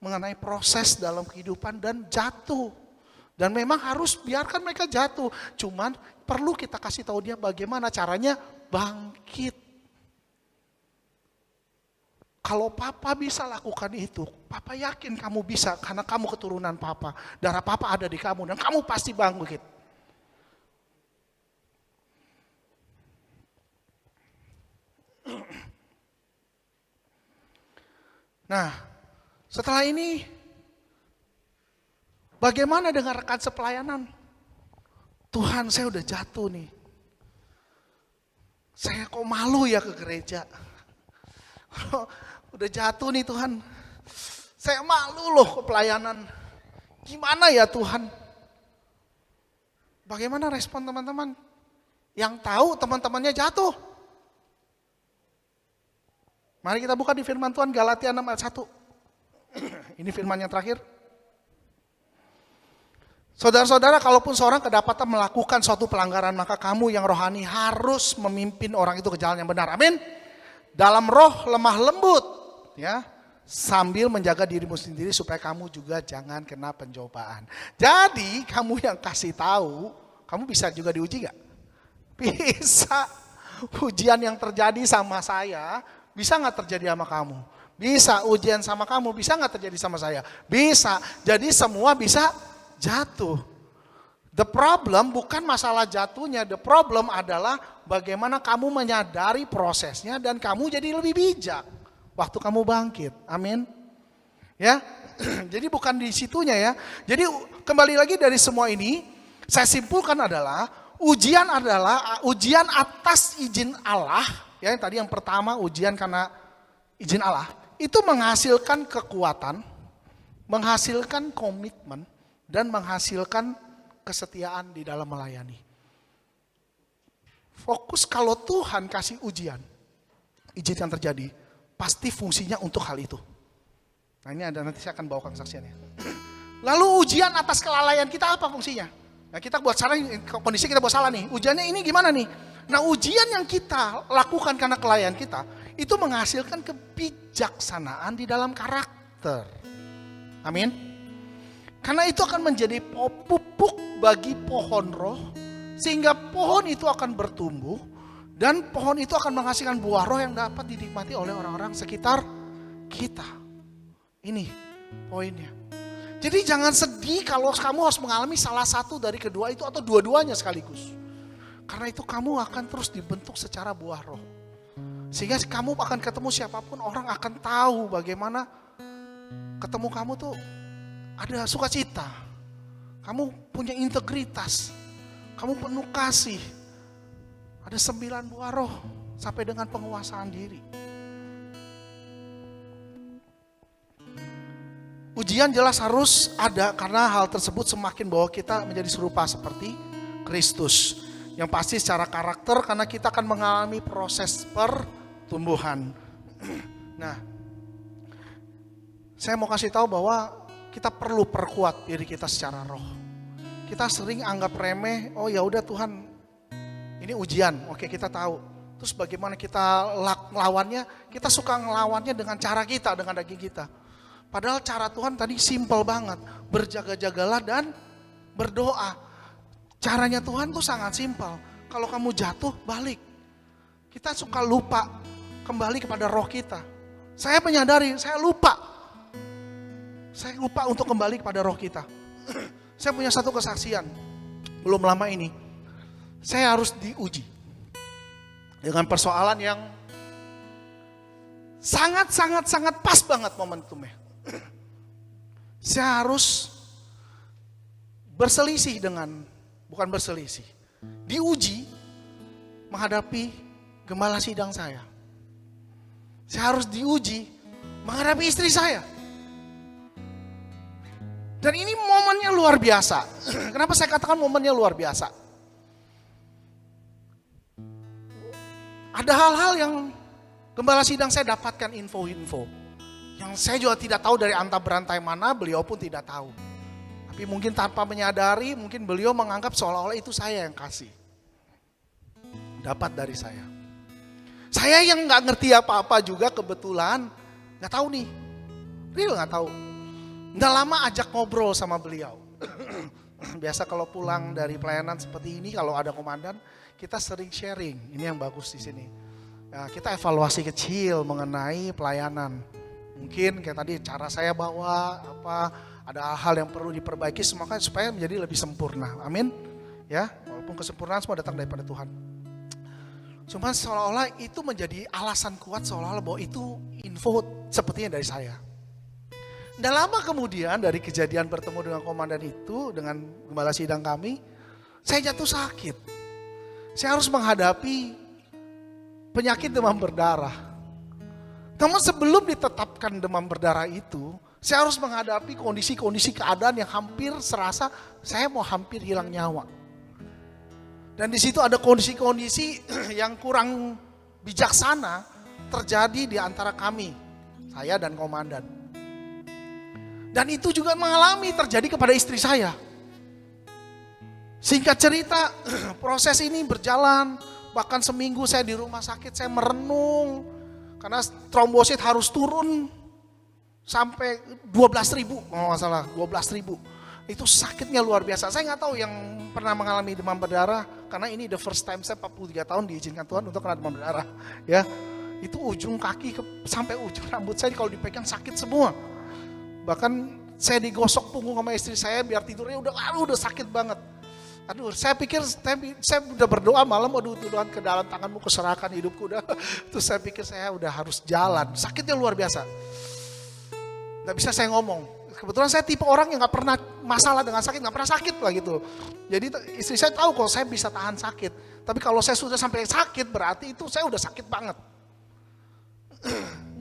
C: mengenai proses dalam kehidupan dan jatuh. Dan memang harus biarkan mereka jatuh. Cuman perlu kita kasih tahu dia bagaimana caranya bangkit. Kalau papa bisa lakukan itu, papa yakin kamu bisa karena kamu keturunan papa. Darah papa ada di kamu dan kamu pasti bangkit. Nah, setelah ini bagaimana dengan rekan sepelayanan? Tuhan, saya udah jatuh nih. Saya kok malu ya ke gereja. Udah jatuh nih Tuhan. Saya malu loh ke pelayanan. Gimana ya Tuhan? Bagaimana respon teman-teman? Yang tahu teman-temannya jatuh. Mari kita buka di firman Tuhan Galatia 6 ayat 1. Ini firman yang terakhir. Saudara-saudara, kalaupun seorang kedapatan melakukan suatu pelanggaran, maka kamu yang rohani harus memimpin orang itu ke jalan yang benar. Amin. Dalam roh lemah lembut, ya, sambil menjaga dirimu sendiri supaya kamu juga jangan kena pencobaan. Jadi kamu yang kasih tahu, kamu bisa juga diuji gak? Bisa. Ujian yang terjadi sama saya, bisa gak terjadi sama kamu? Bisa. Ujian sama kamu, bisa gak terjadi sama saya? Bisa. Jadi semua bisa jatuh. The problem bukan masalah jatuhnya, the problem adalah bagaimana kamu menyadari prosesnya dan kamu jadi lebih bijak waktu kamu bangkit. Amin. Ya. Jadi bukan di situnya ya. Jadi kembali lagi dari semua ini, saya simpulkan adalah ujian atas izin Allah, ya tadi yang pertama ujian karena izin Allah, itu menghasilkan kekuatan, menghasilkan komitmen, dan menghasilkan kesetiaan di dalam melayani. Fokus kalau Tuhan kasih ujian, izin yang terjadi, pasti fungsinya untuk hal itu. Nah ini ada, nanti saya akan bawakan kesaksiannya. Lalu ujian atas kelalaian kita apa fungsinya? Nah kita buat salah, kondisi kita buat salah nih, ujiannya ini gimana nih? Nah ujian yang kita lakukan karena kelalaian kita, itu menghasilkan kebijaksanaan di dalam karakter. Amin. Karena itu akan menjadi pupuk bagi pohon roh, sehingga pohon itu akan bertumbuh, dan pohon itu akan menghasilkan buah roh yang dapat dinikmati oleh orang-orang sekitar kita. Ini poinnya. Jadi jangan sedih kalau kamu harus mengalami salah satu dari kedua itu atau dua-duanya sekaligus. Karena itu kamu akan terus dibentuk secara buah roh. Sehingga kamu akan ketemu siapapun, orang akan tahu bagaimana ketemu kamu tuh ada sukacita. Kamu punya integritas. Kamu penuh kasih. Ada 9 buah roh sampai dengan penguasaan diri. Ujian jelas harus ada karena hal tersebut semakin bawa kita menjadi serupa seperti Kristus. Yang pasti secara karakter karena kita akan mengalami proses pertumbuhan. Nah, saya mau kasih tahu bahwa kita perlu perkuat diri kita secara roh. Kita sering anggap remeh, oh ya udah Tuhan, ini ujian, oke kita tahu. Terus bagaimana kita lawannya? Kita suka ngelawannya dengan cara kita, dengan daging kita. Padahal cara Tuhan tadi simpel banget. Berjaga-jagalah dan berdoa. Caranya Tuhan tuh sangat simpel. Kalau kamu jatuh, balik. Kita suka lupa kembali kepada roh kita. Saya menyadari, saya lupa. Saya lupa untuk kembali kepada roh kita. Saya punya satu kesaksian. Belum lama ini. Saya harus diuji. Dengan persoalan yang sangat pas banget momentumnya. Saya harus berselisih bukan berselisih, diuji menghadapi gembala sidang saya. Saya harus diuji menghadapi istri saya. Dan ini momennya luar biasa. Kenapa saya katakan momennya luar biasa? Ada hal-hal yang gembala sidang saya dapatkan info-info yang saya juga tidak tahu dari antah berantai mana, beliau pun tidak tahu. Tapi mungkin tanpa menyadari, mungkin beliau menganggap seolah-olah itu saya yang kasih. dapat dari saya. Saya yang nggak ngerti apa-apa juga kebetulan, nggak tahu nih, real nggak tahu. Nggak lama ajak ngobrol sama beliau. Biasa kalau pulang dari pelayanan seperti ini, kalau ada komandan, kita sering sharing. Ini yang bagus di sini. Ya, kita evaluasi kecil mengenai pelayanan. Mungkin kayak tadi cara saya bawa apa, ada hal yang perlu diperbaiki supaya menjadi lebih sempurna. Amin. Ya, walaupun kesempurnaan semua datang daripada Tuhan. Cuma seolah-olah itu menjadi alasan kuat seolah-olah bahwa itu info sepertinya dari saya. Tidak lama kemudian dari kejadian bertemu dengan komandan itu, dengan gembala sidang kami, saya jatuh sakit. Saya harus menghadapi penyakit demam berdarah. Namun sebelum ditetapkan demam berdarah itu, saya harus menghadapi kondisi-kondisi keadaan yang hampir serasa saya mau hampir hilang nyawa. Dan di situ ada kondisi-kondisi yang kurang bijaksana terjadi di antara kami, saya dan komandan. Dan itu juga mengalami terjadi kepada istri saya. Singkat cerita, proses ini berjalan, bahkan seminggu saya di rumah sakit, saya merenung. Karena trombosit harus turun sampai 12.000, kalau nggak salah 12.000. Itu sakitnya luar biasa. Saya nggak tahu yang pernah mengalami demam berdarah, karena ini the first time saya 43 tahun diizinkan Tuhan untuk kena demam berdarah. Ya, itu ujung kaki sampai ujung rambut saya kalau dipegang sakit semua. Bahkan saya digosok punggung sama istri saya biar tidurnya udah sakit banget. Aduh, saya pikir saya udah berdoa malam, aduh Tuhan ke dalam tanganmu kuserahkan hidupku udah. Terus saya pikir saya udah harus jalan. Sakitnya luar biasa. Gak bisa saya ngomong. Kebetulan saya tipe orang yang gak pernah masalah dengan sakit, gak pernah sakit lah gitu. Jadi istri saya tahu kalau saya bisa tahan sakit. Tapi kalau saya sudah sampai sakit berarti itu saya udah sakit banget.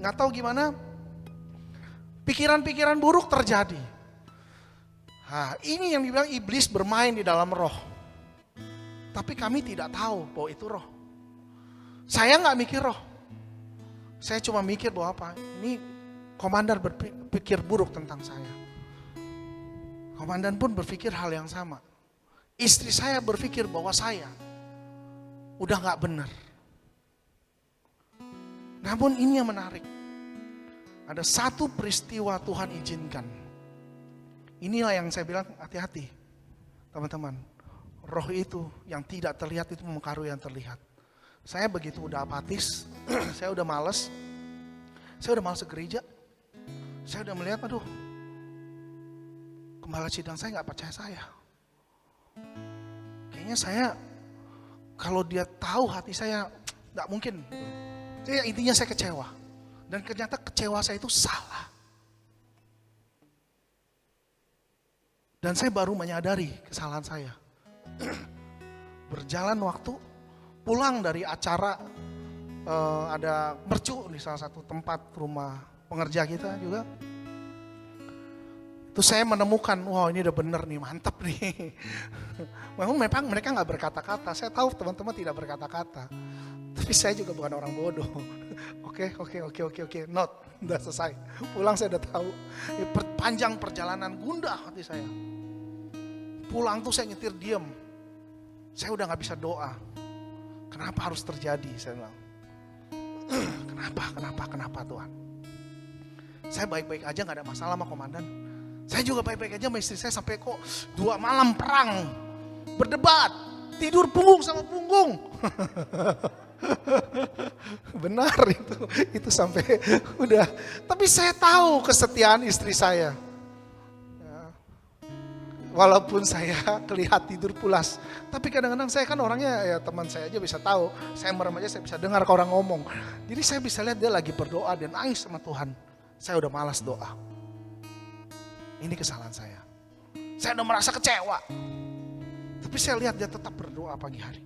C: Gak tahu gimana, pikiran-pikiran buruk terjadi. Nah, ini yang dibilang iblis bermain di dalam roh. Tapi kami tidak tahu bahwa itu roh. Saya gak mikir roh. Saya cuma mikir bahwa apa, ini komandan berpikir buruk tentang saya. Komandan pun berpikir hal yang sama. Istri saya berpikir bahwa saya udah gak benar. Namun ini yang menarik. Ada satu peristiwa Tuhan izinkan. Inilah yang saya bilang hati-hati. Teman-teman, roh itu yang tidak terlihat itu mempengaruhi yang terlihat. Saya begitu udah apatis, saya udah malas ke gereja. Saya udah melihat, aduh, gembala sidang saya gak percaya saya. Kayaknya saya, kalau dia tahu hati saya, gak mungkin. Jadi intinya saya kecewa. Dan ternyata kecewa saya itu salah. Dan saya baru menyadari kesalahan saya. Berjalan waktu, pulang dari acara, ada mercu di salah satu tempat rumah pengerja kita juga. Itu saya menemukan, wah ini udah bener nih, mantap nih. Memang mereka gak berkata-kata, saya tahu teman-teman tidak berkata-kata. Tapi saya juga bukan orang bodoh. Oke, not, udah selesai. Pulang saya udah tahu. Panjang perjalanan gundah hati saya. Pulang tuh saya nyetir diem. Saya udah gak bisa doa. Kenapa harus terjadi, saya bilang. Kenapa Tuhan? Saya baik-baik aja gak ada masalah sama komandan. Saya juga baik-baik aja sama istri saya sampai kok 2 malam perang. Berdebat. Tidur punggung sama punggung. Benar itu sampai udah. Tapi saya tahu kesetiaan istri saya. Ya. Walaupun saya kelihatan tidur pulas. Tapi kadang-kadang saya kan orangnya, ya teman saya aja bisa tahu. Saya merem aja saya bisa dengar ke orang ngomong. Jadi saya bisa lihat dia lagi berdoa dan nangis sama Tuhan. Saya udah malas doa. Ini kesalahan saya. Saya udah merasa kecewa. Tapi saya lihat dia tetap berdoa pagi hari.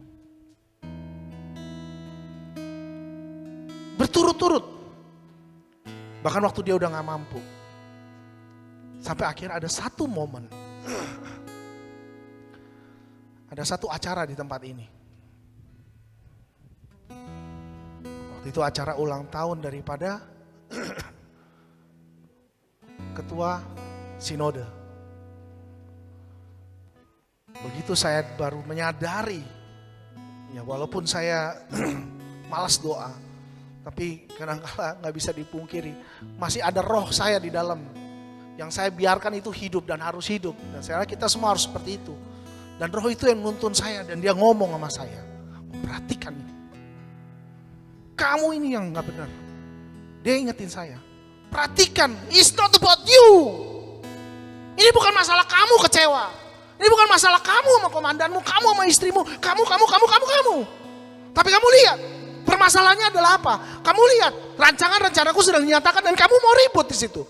C: Berturut-turut. Bahkan waktu dia udah gak mampu. Sampai akhir ada satu momen. Ada satu acara di tempat ini. Waktu itu acara ulang tahun daripada ketua sinode. Begitu saya baru menyadari Ya walaupun saya malas doa, tapi kadang-kala nggak bisa dipungkiri, masih ada roh saya di dalam yang saya biarkan itu hidup dan harus hidup. Dan saya kita semua harus seperti itu. Dan roh itu yang menuntun saya dan dia ngomong sama saya, perhatikan ini. Kamu ini yang nggak benar. Dia ingetin saya, perhatikan, it's not about you. Ini bukan masalah kamu kecewa. Ini bukan masalah kamu sama komandanmu, kamu sama istrimu, kamu. Tapi kamu lihat, permasalahannya adalah apa? Kamu lihat, rancangan-rencanaku sudah dinyatakan dan kamu mau ribut di situ.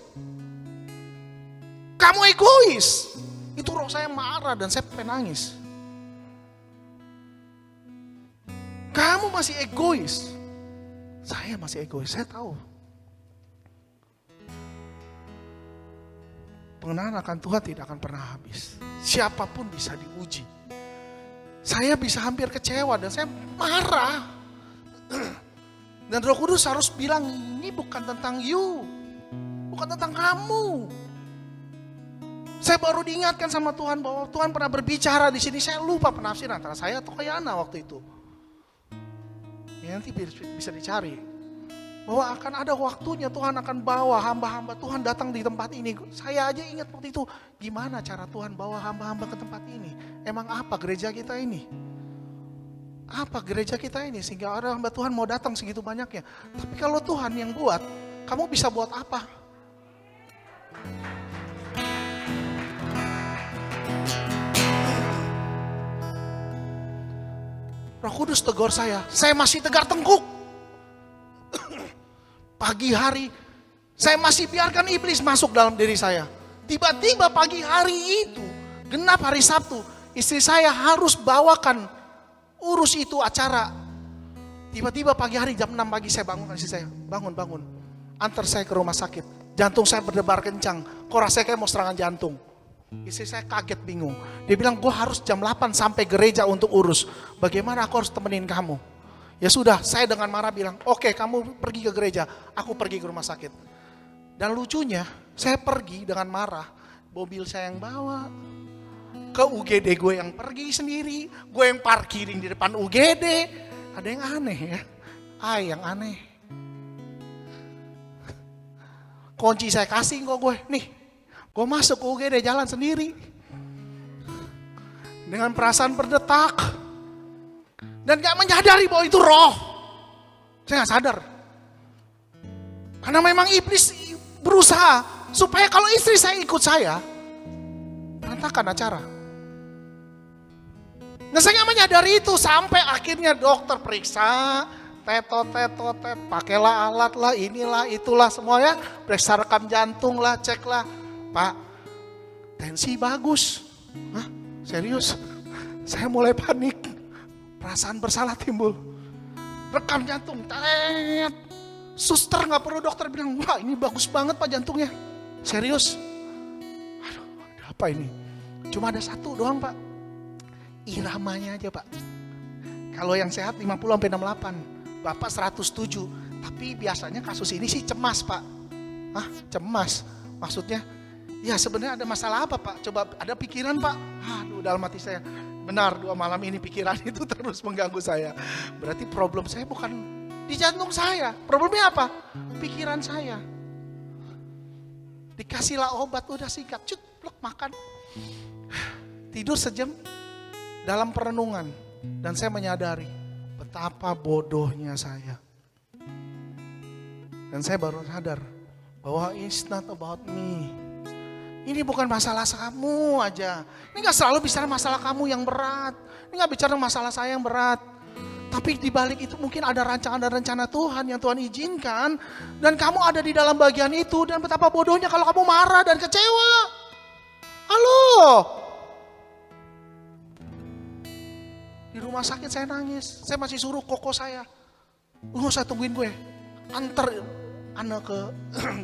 C: Kamu egois. Itu roh saya marah dan saya penangis. Kamu masih egois. Saya masih egois, saya tahu. Pengenalan akan Tuhan tidak akan pernah habis. Siapapun bisa diuji. Saya bisa hampir kecewa dan saya marah. Dan Roh Kudus harus bilang, ini bukan tentang you. Bukan tentang kamu. Saya baru diingatkan sama Tuhan bahwa Tuhan pernah berbicara di sini. Saya lupa penafsiran antara saya atau Yana waktu itu. Ya, nanti bisa dicari. Bahwa akan ada waktunya Tuhan akan bawa hamba-hamba Tuhan datang di tempat ini. Saya aja ingat waktu itu, gimana cara Tuhan bawa hamba-hamba ke tempat ini. Emang apa gereja kita ini? Apa gereja kita ini sehingga ada hamba Tuhan mau datang segitu banyaknya. Tapi kalau Tuhan yang buat, kamu bisa buat apa? Roh Kudus tegur saya masih tegar tengkuk. Pagi hari, saya masih biarkan iblis masuk dalam diri saya. Tiba-tiba pagi hari itu, genap hari Sabtu, istri saya harus bawakan urus itu acara. Tiba-tiba pagi hari jam 6 pagi saya bangun istri saya, bangun. Antar saya ke rumah sakit. Jantung saya berdebar kencang, kok rasanya kayak mau serangan jantung. Istri saya kaget bingung. Dia bilang, gue harus jam 8 sampai gereja untuk urus. Bagaimana aku harus temenin kamu? Ya sudah, saya dengan marah bilang, oke, kamu pergi ke gereja, aku pergi ke rumah sakit. Dan lucunya, saya pergi dengan marah, mobil saya yang bawa, ke UGD gue yang pergi sendiri, gue yang parkirin di depan UGD. Ada yang aneh ya, yang aneh. Kunci saya kasih kok gue, nih, gue masuk ke UGD jalan sendiri. Dengan perasaan berdetak. Dan gak menyadari bahwa itu roh. Saya gak sadar. Karena memang iblis berusaha supaya kalau istri saya ikut saya, berantakan acara. Nah saya gak menyadari itu sampai akhirnya dokter periksa, tetot, pakailah alat lah, inilah, itulah semuanya. Periksa rekam jantung lah, cek lah. Pak, tensi bagus. Hah? Serius? Saya mulai panik. Perasaan bersalah timbul. Rekam jantung, tet. Suster gak perlu dokter bilang, wah ini bagus banget pak jantungnya. Serius. Aduh, ada apa ini? Cuma ada satu doang pak. Iramanya aja pak. Kalau yang sehat 50-68. Bapak 107. Tapi biasanya kasus ini sih cemas pak. Hah, cemas? Maksudnya, ya sebenarnya ada masalah apa pak? Coba ada pikiran pak? Aduh dalam hati saya. Benar, 2 malam ini pikiran itu terus mengganggu saya. Berarti problem saya bukan di jantung saya. Problemnya apa? Pikiran saya. Dikasihlah obat, udah sikat, plek makan. Tidur sejam dalam perenungan. Dan saya menyadari betapa bodohnya saya. Dan saya baru sadar bahwa it's not about me. Ini bukan masalah kamu aja. Ini gak selalu bicara masalah kamu yang berat. Ini gak bicara masalah saya yang berat. Tapi di balik itu mungkin ada rancangan dan rencana Tuhan yang Tuhan izinkan. Dan kamu ada di dalam bagian itu. Dan betapa bodohnya kalau kamu marah dan kecewa. Halo. Di rumah sakit saya nangis. Saya masih suruh koko saya. Lu gak usah tungguin gue. Antar anak ke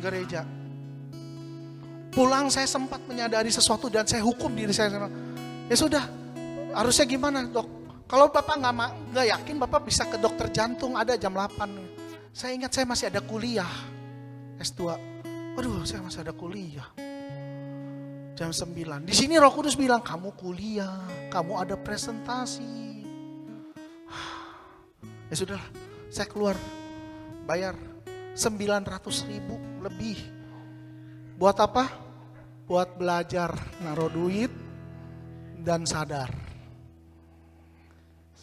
C: gereja. Pulang saya sempat menyadari sesuatu dan saya hukum diri saya. Ya sudah, harusnya gimana dok? Kalau bapak nggak yakin, bapak bisa ke dokter jantung, ada jam 8. Saya ingat saya masih ada kuliah S2. Waduh, saya masih ada kuliah. Jam 9. Di sini Roh Kudus bilang, kamu kuliah, kamu ada presentasi. Ya sudahlah, saya keluar bayar 900.000 lebih. Buat apa? Buat belajar naruh duit dan sadar.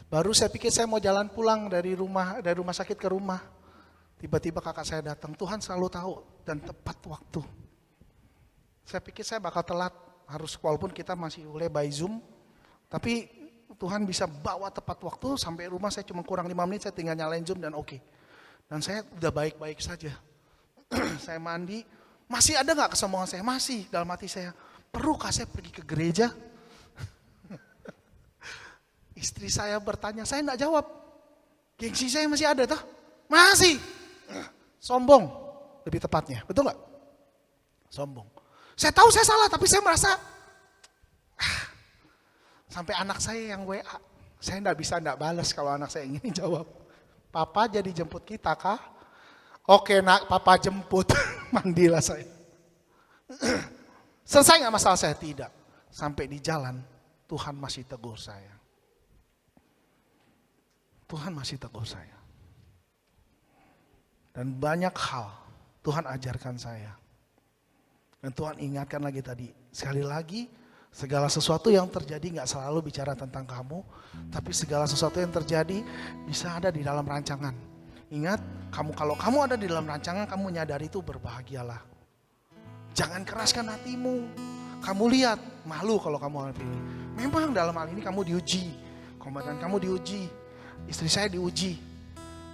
C: Baru saya pikir saya mau jalan pulang dari rumah sakit ke rumah. Tiba-tiba kakak saya datang. Tuhan selalu tahu dan tepat waktu. Saya pikir saya bakal telat, harus walaupun kita masih boleh by Zoom, tapi Tuhan bisa bawa tepat waktu. Sampai rumah saya cuma kurang 5 menit, saya tinggal nyalain Zoom dan oke. Dan saya udah baik-baik saja. Saya mandi, masih ada gak kesombongan saya? Masih, dalam hati saya, perlukah saya pergi ke gereja? Istri saya bertanya, saya gak jawab. Gengsi saya masih ada toh? Masih. Sombong, lebih tepatnya, betul gak? Sombong. Saya tahu saya salah, tapi saya merasa, sampai anak saya yang WA, saya gak balas kalau anak saya ingin jawab. Papa jadi jemput kita kah? Oke nak, papa jemput. Mandilah saya. Selesai gak masalah saya? Tidak. Sampai di jalan, Tuhan masih tegur saya. Tuhan masih tegur saya. Dan banyak hal Tuhan ajarkan saya. Dan Tuhan ingatkan lagi tadi, sekali lagi, segala sesuatu yang terjadi gak selalu bicara tentang kamu, tapi segala sesuatu yang terjadi bisa ada di dalam rancangan. Ingat, kalau kamu ada di dalam rancangan, kamu nyadari itu, berbahagialah. Jangan keraskan hatimu. Kamu lihat, malu kalau kamu pilih. Memang dalam hal ini kamu diuji, komandan kamu diuji, istri saya diuji.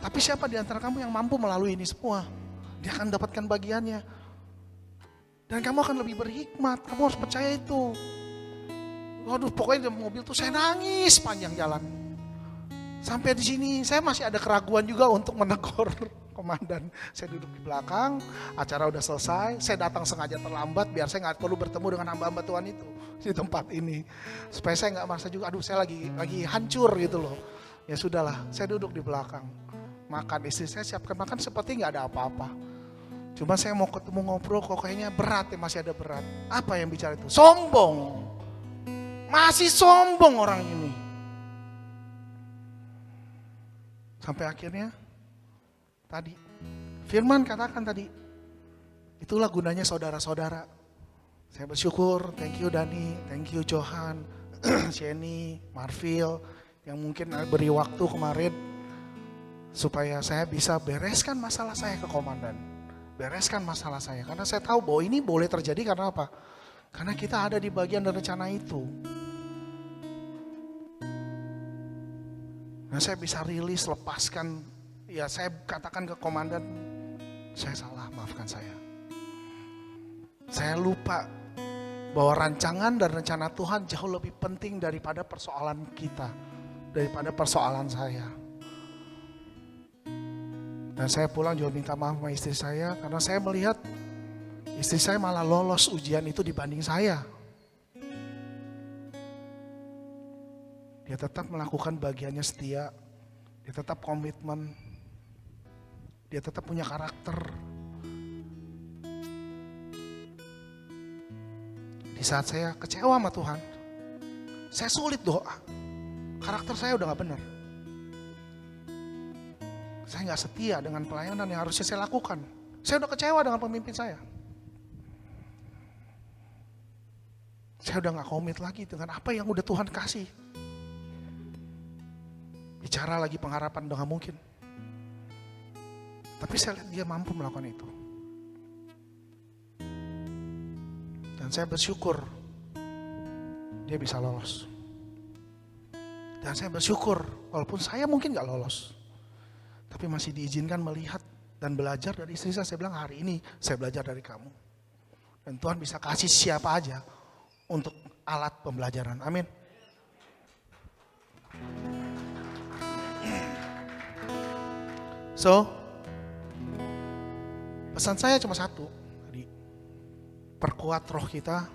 C: Tapi siapa di antara kamu yang mampu melalui ini semua? Dia akan dapatkan bagiannya. Dan kamu akan lebih berhikmat, kamu harus percaya itu. Waduh, pokoknya di mobil tuh saya nangis panjang jalan. Sampai di sini saya masih ada keraguan juga untuk menegur komandan. Saya duduk di belakang, acara udah selesai, saya datang sengaja terlambat biar saya nggak perlu bertemu dengan hamba-hamba Tuhan itu di tempat ini. Supaya saya nggak merasa juga, aduh saya lagi hancur gitu loh. Ya sudahlah, saya duduk di belakang. Makan, istri saya siapkan makan seperti nggak ada apa-apa. Cuma saya mau ketemu ngobrol kok kayaknya berat ya, masih ada berat. Apa yang bicara itu? Sombong. Masih sombong orang ini. Sampai akhirnya tadi Firman katakan tadi, itulah gunanya saudara-saudara. Saya bersyukur, thank you Dani, thank you Johan, Sheni, Marfil yang mungkin beri waktu kemarin supaya saya bisa bereskan masalah saya ke komandan. Bereskan masalah saya, karena saya tahu bahwa ini boleh terjadi karena apa? Karena kita ada di bagian dan rencana itu. Nah saya bisa rilis, lepaskan, ya saya katakan ke komandan, saya salah, maafkan saya. Saya lupa bahwa rancangan dan rencana Tuhan jauh lebih penting daripada persoalan kita, daripada persoalan saya. Dan saya pulang juga minta maaf sama istri saya karena saya melihat istri saya malah lolos ujian itu dibanding saya. Dia tetap melakukan bagiannya setia, dia tetap komitmen, dia tetap punya karakter. Di saat saya kecewa sama Tuhan, saya sulit doa, karakter saya udah gak benar. Saya gak setia dengan pelayanan yang harusnya saya lakukan. Saya udah kecewa dengan pemimpin saya. Saya udah gak komit lagi dengan apa yang udah Tuhan kasih. Bicara lagi pengharapan udah gak mungkin. Tapi saya lihat dia mampu melakukan itu. Dan saya bersyukur dia bisa lolos. Dan saya bersyukur walaupun saya mungkin gak lolos, tapi masih diizinkan melihat dan belajar dari istri saya. Saya bilang hari ini saya belajar dari kamu. Dan Tuhan bisa kasih siapa aja untuk alat pembelajaran. Amin. So, pesan saya cuma satu. Tadi, perkuat roh kita,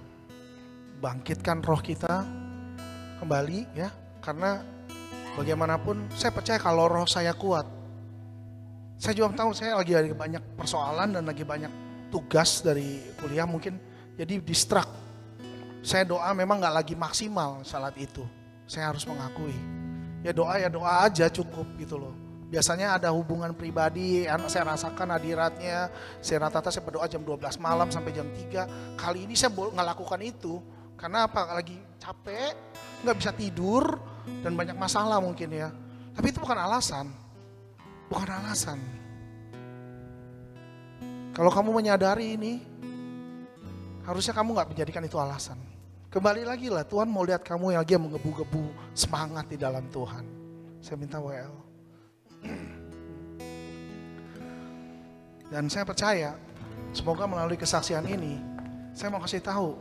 C: bangkitkan roh kita kembali ya. Karena bagaimanapun saya percaya kalau roh saya kuat. Saya juga tahu saya lagi ada banyak persoalan dan lagi banyak tugas dari kuliah mungkin jadi distract. Saya doa memang gak lagi maksimal saat itu. Saya harus mengakui. Ya doa aja cukup gitu loh. Biasanya ada hubungan pribadi, saya rasakan hadiratnya. Saya rata-rata saya berdoa jam 12 malam sampai jam 3. Kali ini saya nggak lakukan itu. Karena apa? Lagi capek, nggak bisa tidur, dan banyak masalah mungkin ya. Tapi itu bukan alasan. Bukan alasan. Kalau kamu menyadari ini, harusnya kamu nggak menjadikan itu alasan. Kembali lagi lah, Tuhan mau lihat kamu yang lagi menggebu-gebu semangat di dalam Tuhan. Saya minta WL. Dan saya percaya, semoga melalui kesaksian ini, saya mau kasih tahu,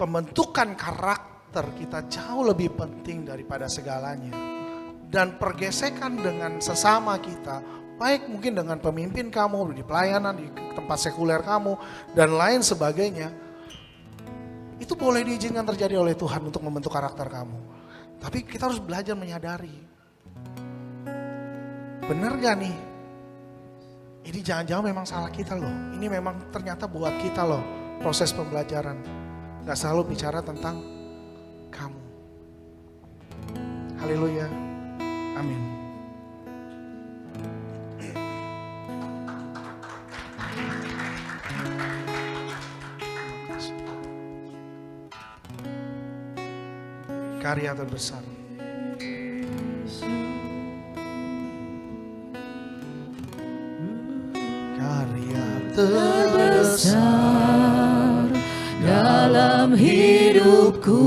C: pembentukan karakter kita jauh lebih penting daripada segalanya. Dan pergesekan dengan sesama kita, baik mungkin dengan pemimpin kamu, di pelayanan, di tempat sekuler kamu, dan lain sebagainya, itu boleh diizinkan terjadi oleh Tuhan untuk membentuk karakter kamu. Tapi kita harus belajar menyadari, benar gak nih? Ini jangan-jangan memang salah kita loh. Ini memang ternyata buat kita loh proses pembelajaran. Gak selalu bicara tentang kamu. Haleluya. Amin. Karya terbesar. Karya
B: terbesar dalam hidupku,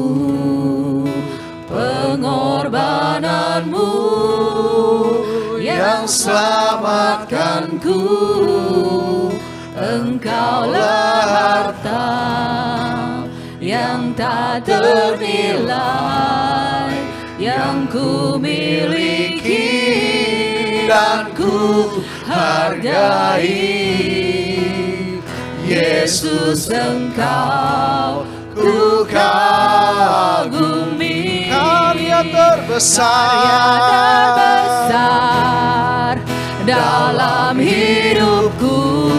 B: pengorbananmu yang selamatkanku. Engkaulah harta yang tak ternilai, yang ku miliki dan ku hargai. Yesus, Engkau ku kagumi.
C: Karya terbesar
B: dalam hidupku,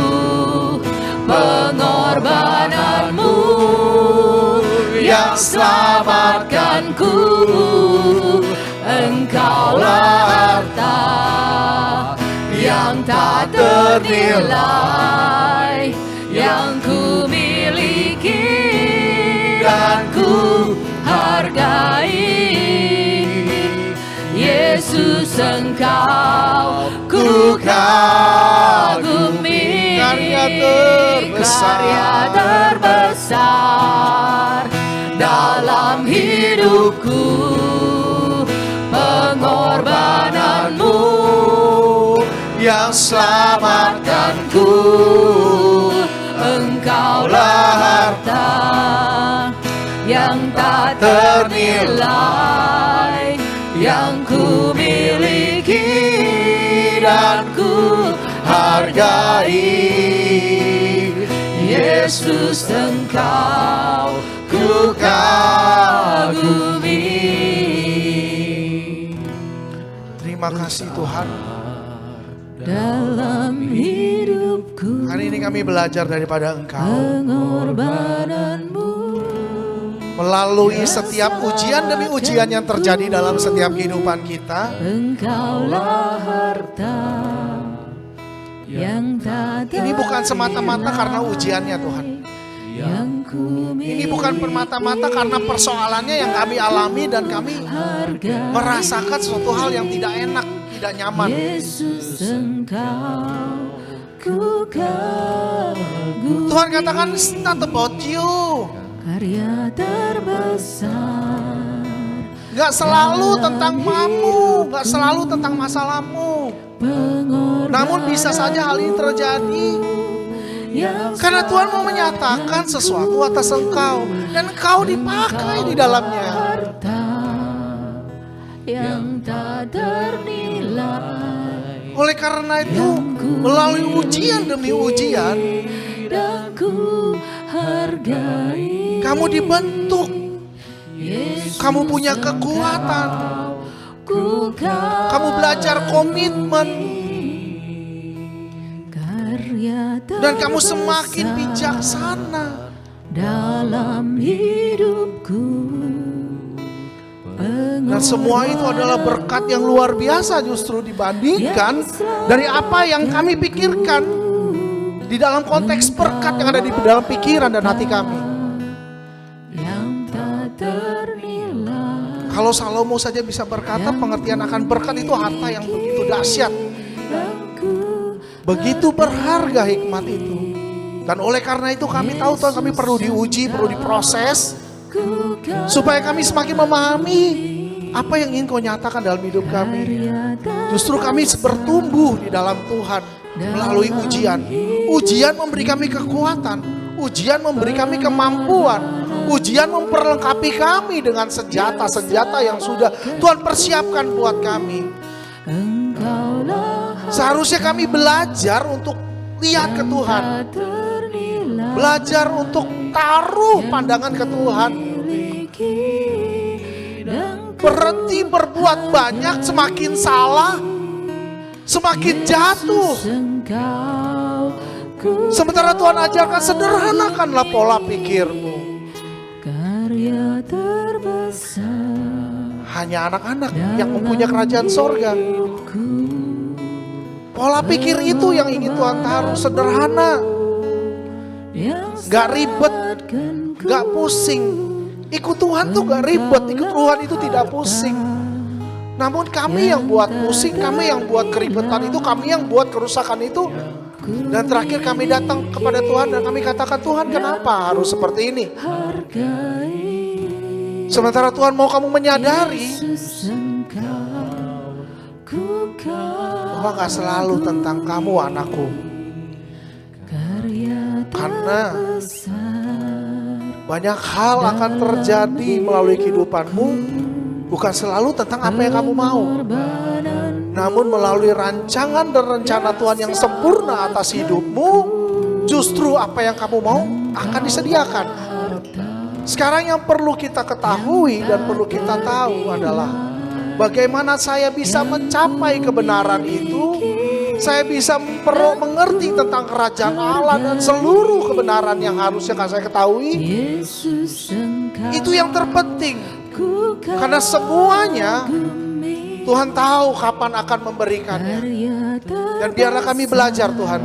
B: pengorbananmu yang selamatkanku. Engkaulah harta yang tak ternilai, yang ku miliki dan ku hargai. Yesus, Engkau ku kagumi.
C: Karya
B: terbesar dalam hidupku, pengorbananmu
C: yang
B: selamatkanku. Engkaulah harta yang tak ternilai, yang ku miliki dan ku hargai. Yesus, Engkau ku kagumi.
C: Terima kasih Tuhan.
B: Dalam hidupku,
C: Hari ini kami belajar daripada Engkau.
B: pengorbananmu
C: Melalui setiap ujian demi ujian yang terjadi dalam setiap kehidupan kita,
B: Engkaulah harta yang tak
C: ini bukan semata-mata karena ujiannya Tuhan.
B: yang ku
C: Ini bukan permata-mata karena persoalannya yang kami alami dan kami merasakan suatu hal yang tidak enak, tidak nyaman.
B: Yesus, Engkau ku kagumi.
C: Tuhan katakan, it's not about you.
B: Karya terbesar
C: Gak selalu tentang kamu, gak selalu tentang masalahmu. Namun bisa saja hal ini terjadi karena Tuhan mau menyatakan sesuatu atas engkau dan engkau dipakai di dalamnya.
B: yang tak ternilai,
C: Oleh karena itu, melalui ujian demi ujian,
B: dan ku hargai.
C: kamu dibentuk,
B: Yesus,
C: kamu punya kekuatan,
B: ku
C: kamu belajar komitmen,
B: karya
C: dan kamu semakin
B: terbesar
C: bijaksana.
B: dalam hidupku,
C: Dan semua itu adalah berkat yang luar biasa justru dibandingkan dari apa yang kami pikirkan di dalam konteks berkat yang ada di dalam pikiran dan hati kami. Kalau Salomo saja bisa berkata, pengertian akan berkat itu harta yang begitu dahsyat, begitu berharga hikmat itu. Dan oleh karena itu kami tahu Tuhan, kami perlu diuji, perlu diproses, supaya kami semakin memahami apa yang ingin Kau nyatakan dalam hidup kami. Justru kami bertumbuh di dalam Tuhan melalui ujian. Ujian memberi kami kekuatan, ujian memberi kami kemampuan, ujian memperlengkapi kami dengan senjata-senjata yang sudah Tuhan persiapkan buat kami. Seharusnya kami belajar untuk lihat ke Tuhan, belajar untuk taruh pandangan ke Tuhan, berhenti berbuat banyak, semakin salah, semakin jatuh. Sementara Tuhan ajarkan, sederhanakanlah pola pikirmu. Hanya anak-anak yang mempunyai kerajaan sorga. Pola pikir itu yang ingin Tuhan taruh, sederhana, gak ribet, gak pusing. Ikut Tuhan tuh gak ribet, ikut Tuhan itu tidak pusing. Namun kami yang buat pusing, kami yang buat keribetan itu, kami yang buat kerusakan itu. Dan terakhir kami datang kepada Tuhan dan kami katakan, Tuhan kenapa harus seperti ini? Sementara Tuhan mau kamu menyadari bahwa gak selalu tentang kamu anakku. Karena banyak hal akan terjadi melalui kehidupanmu, bukan selalu tentang apa yang kamu mau, namun melalui rancangan dan rencana Tuhan yang sempurna atas hidupmu, justru apa yang kamu mau akan disediakan. Sekarang yang perlu kita ketahui dan perlu kita tahu adalah bagaimana saya bisa mencapai kebenaran itu. Saya bisa mengerti tentang kerajaan Allah dan seluruh kebenaran yang harusnya saya ketahui. Itu yang terpenting. Karena semuanya Tuhan tahu kapan akan memberikannya. Dan biarlah kami belajar Tuhan.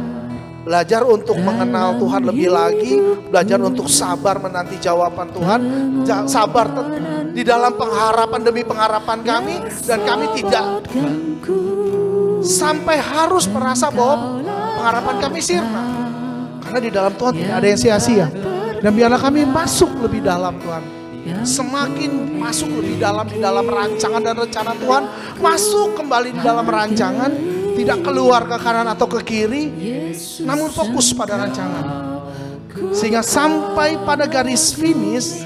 C: Belajar untuk mengenal Tuhan lebih lagi. Belajar untuk sabar menanti jawaban Tuhan. Sabar di dalam pengharapan demi pengharapan kami. Dan kami tidak sampai harus merasa bahwa pengharapan kami sirna. Karena di dalam Tuhan tidak ada yang sia-sia. Dan biarlah kami masuk lebih dalam Tuhan. Semakin masuk lebih dalam di dalam rancangan dan rencana Tuhan. Masuk kembali di dalam rancangan. Tidak keluar ke kanan atau ke kiri. Namun fokus pada rancangan. Sehingga sampai pada garis finish.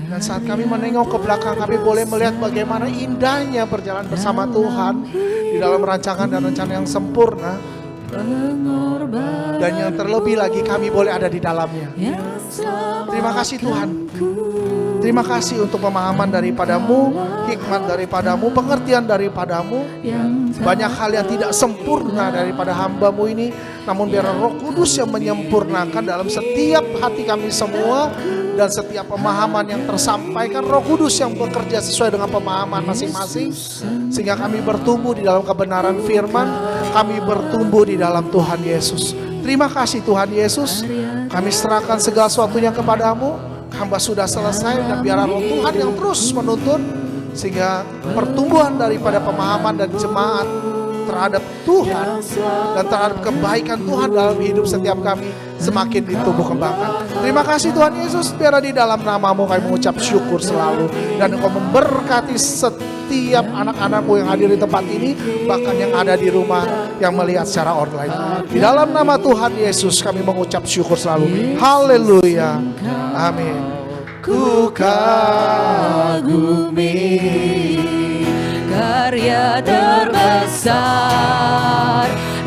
C: Dan saat kami menengok ke belakang, kami boleh melihat bagaimana indahnya berjalan bersama Tuhan di dalam rancangan dan rencana yang sempurna. Dan yang terlebih lagi kami boleh ada di dalamnya. Terima kasih Tuhan. Terima kasih untuk pemahaman daripadamu, hikmat daripadamu, pengertian daripadamu. Banyak hal yang tidak sempurna daripada hambamu ini, namun biar Roh Kudus yang menyempurnakan dalam setiap hati kami semua. Dan setiap pemahaman yang tersampaikan, Roh Kudus yang bekerja sesuai dengan pemahaman masing-masing. Sehingga kami bertumbuh di dalam kebenaran firman. Kami bertumbuh di dalam Tuhan Yesus. Terima kasih Tuhan Yesus. Kami serahkan segala sesuatunya kepadamu. Hamba sudah selesai dan biarlah Roh Tuhan yang terus menuntun. Sehingga pertumbuhan daripada pemahaman dan jemaat terhadap Tuhan dan terhadap kebaikan Tuhan dalam hidup setiap kami semakin ditumbuh kembangkan. Terima kasih Tuhan Yesus, biarlah di dalam namamu kami mengucap syukur selalu. Dan Engkau memberkati setiap anak-anakmu yang hadir di tempat ini, bahkan yang ada di rumah yang melihat secara online. Di dalam nama Tuhan Yesus kami mengucap syukur selalu. Haleluya. Amin. Ku kagumi
B: karya terbesar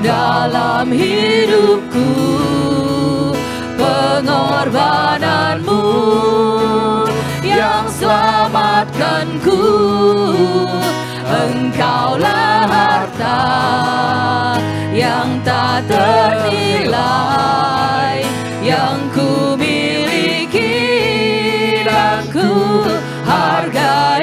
B: dalam hidupku, pengorbananmu yang selamatkanku. Engkaulah harta yang tak ternilai, yang ku miliki dan ku hargai.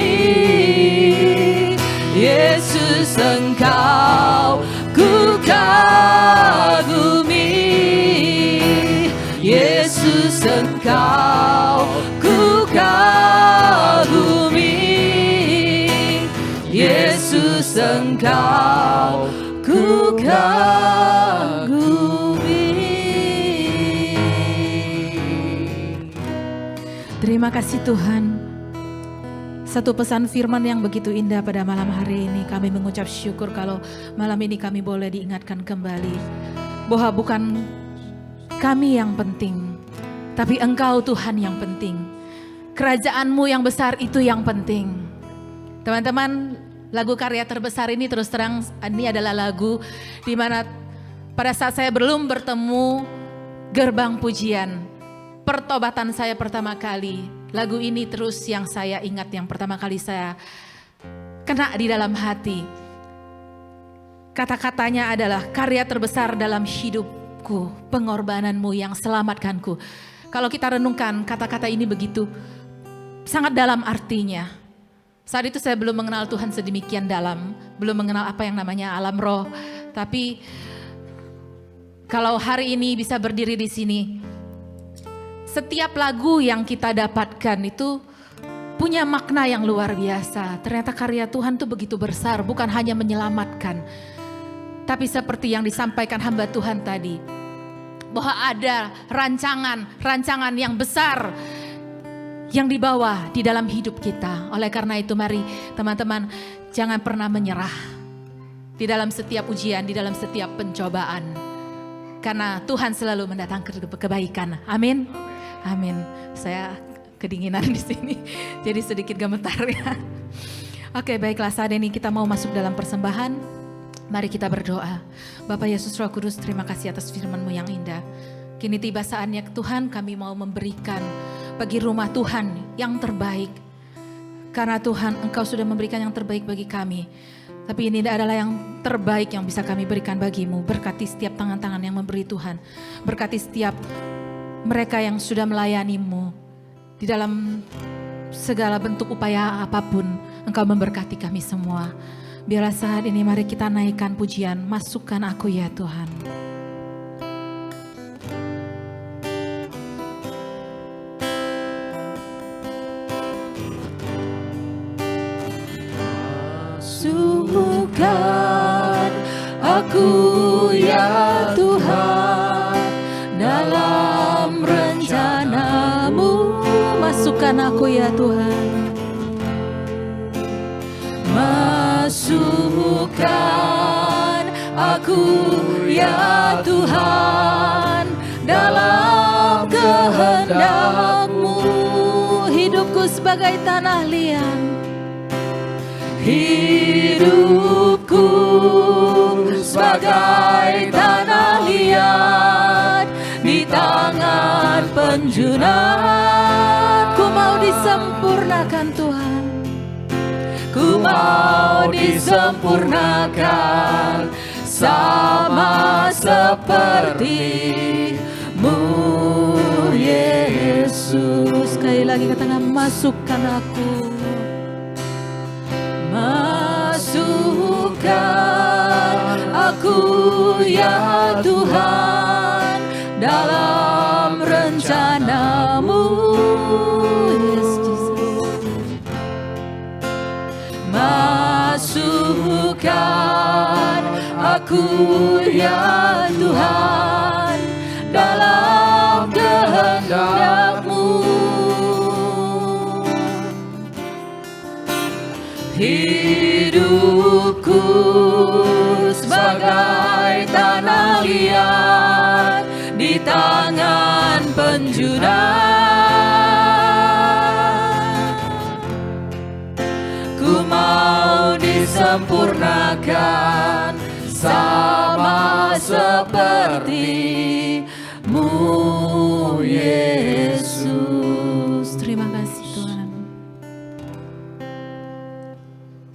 B: Engkau ku kagumi.
A: Terima kasih Tuhan. Satu pesan firman yang begitu indah pada malam hari ini. Kami mengucap syukur kalau malam ini kami boleh diingatkan kembali bahwa bukan kami yang penting, tapi Engkau Tuhan yang penting. Kerajaan-Mu yang besar itu yang penting. Teman-teman, lagu karya terbesar ini terus terang ini adalah lagu di mana pada saat saya belum bertemu gerbang pujian, pertobatan saya pertama kali, lagu ini terus yang saya ingat, yang pertama kali saya kena di dalam hati. Kata-katanya adalah karya terbesar dalam hidupku, pengorbananmu yang selamatkanku. Kalau kita renungkan kata-kata ini begitu sangat dalam artinya. Saat itu saya belum mengenal Tuhan sedemikian dalam, belum mengenal apa yang namanya alam roh. Tapi kalau hari ini bisa berdiri di sini, setiap lagu yang kita dapatkan itu punya makna yang luar biasa. Ternyata karya Tuhan itu begitu besar, bukan hanya menyelamatkan. Tapi seperti yang disampaikan hamba Tuhan tadi, bahwa ada rancangan yang besar yang dibawa di dalam hidup kita. Oleh karena itu mari teman-teman jangan pernah menyerah di dalam setiap ujian, di dalam setiap pencobaan. Karena Tuhan selalu mendatangkan kebaikan. Amin. Amin. Saya kedinginan di sini, jadi sedikit gemetar ya. Oke, baiklah, saat ini kita mau masuk dalam persembahan. Mari kita berdoa. Bapak Yesus Roh Kudus, terima kasih atas firman-Mu yang indah. Kini tiba saatnya Tuhan, kami mau memberikan bagi rumah Tuhan yang terbaik. Karena Tuhan, Engkau sudah memberikan yang terbaik bagi kami. Tapi ini adalah yang terbaik yang bisa kami berikan bagimu. Berkati setiap tangan-tangan yang memberi Tuhan. Berkati setiap mereka yang sudah melayani-Mu. Di dalam segala bentuk upaya apapun, Engkau memberkati kami semua. Biarlah saat ini mari kita naikkan pujian. Masukkan aku ya Tuhan.
B: Masukkan aku ya Tuhan dalam rencana-Mu.
A: Masukkan aku ya Tuhan.
B: Masukkan aku ya Tuhan dalam kehendak-Mu.
A: Hidupku sebagai tanah liat.
B: Hidupku sebagai tanah liat di tangan penjunat.
A: Ku mau disempurnakan Tuhan.
B: Ku mau disempurnakan sama seperti-Mu Yesus.
A: Sekali lagi katakan, masukkan aku.
B: Masukkan aku ya Tuhan dalam rencana-Mu.
A: Yes, Jesus.
B: Masukkan aku ya Tuhan dalam kehendak-Mu. Hidupku sebagai tanah liat di tangan penjunat. Ku mau disempurnakan sama seperti-Mu Yesus.
A: Terima kasih Tuhan.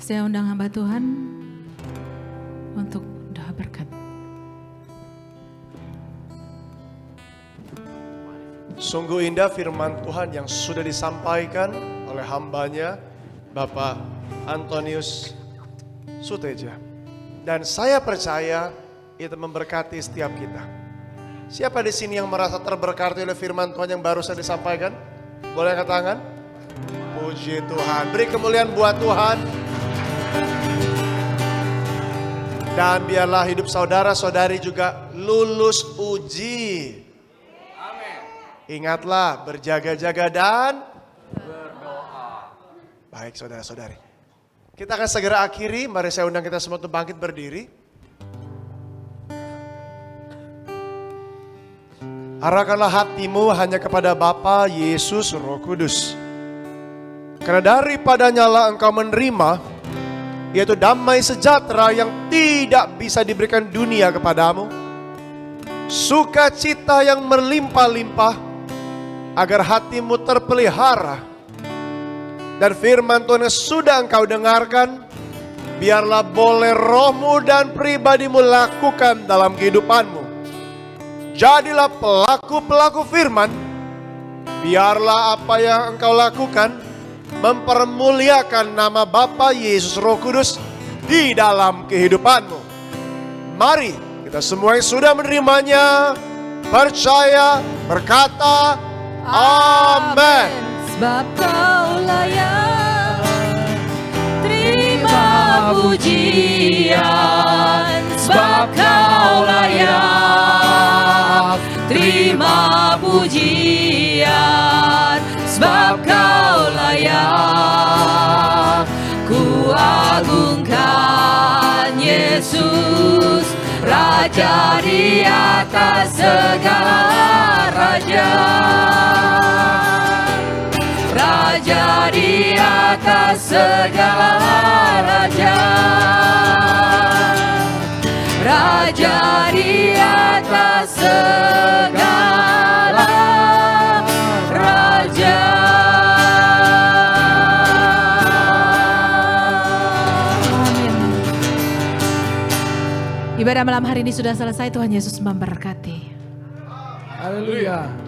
A: Saya undang hamba Tuhan untuk doa berkat.
C: Sungguh indah firman Tuhan yang sudah disampaikan oleh hambanya Bapak Antonius Suteja. Dan saya percaya itu memberkati setiap kita. Siapa di sini yang merasa terberkati oleh firman Tuhan yang baru saya disampaikan? Boleh angkat tangan? Puji Tuhan. Beri kemuliaan buat Tuhan.
D: Dan biarlah hidup saudara-saudari juga lulus uji. Ingatlah berjaga-jaga dan berdoa. Baik saudara-saudari. Kita akan segera akhiri. Mari saya undang kita semua untuk bangkit berdiri. Arahkanlah hatimu hanya kepada Bapa, Yesus, Roh Kudus. Karena daripadanya lah engkau menerima, yaitu damai sejahtera yang tidak bisa diberikan dunia kepadamu. Sukacita yang berlimpah-limpah, agar hatimu terpelihara. Dan firman Tuhan yang sudah engkau dengarkan, biarlah boleh rohmu dan pribadimu lakukan dalam kehidupanmu. Jadilah pelaku-pelaku firman. Biarlah apa yang engkau lakukan mempermuliakan nama Bapa, Yesus, Roh Kudus di dalam kehidupanmu. Mari kita semua yang sudah menerimanya percaya, berkata amin.
B: Sebab kau layak terima pujian. Sebab kau layak terima pujian. Sebab kau layak. Ku agungkan Yesus, Raja di atas segala raja. Raja di atas segala raja. Raja di atas segala raja.
A: Amin. Ibadah malam hari ini sudah selesai. Tuhan Yesus memberkati.
C: Haleluya.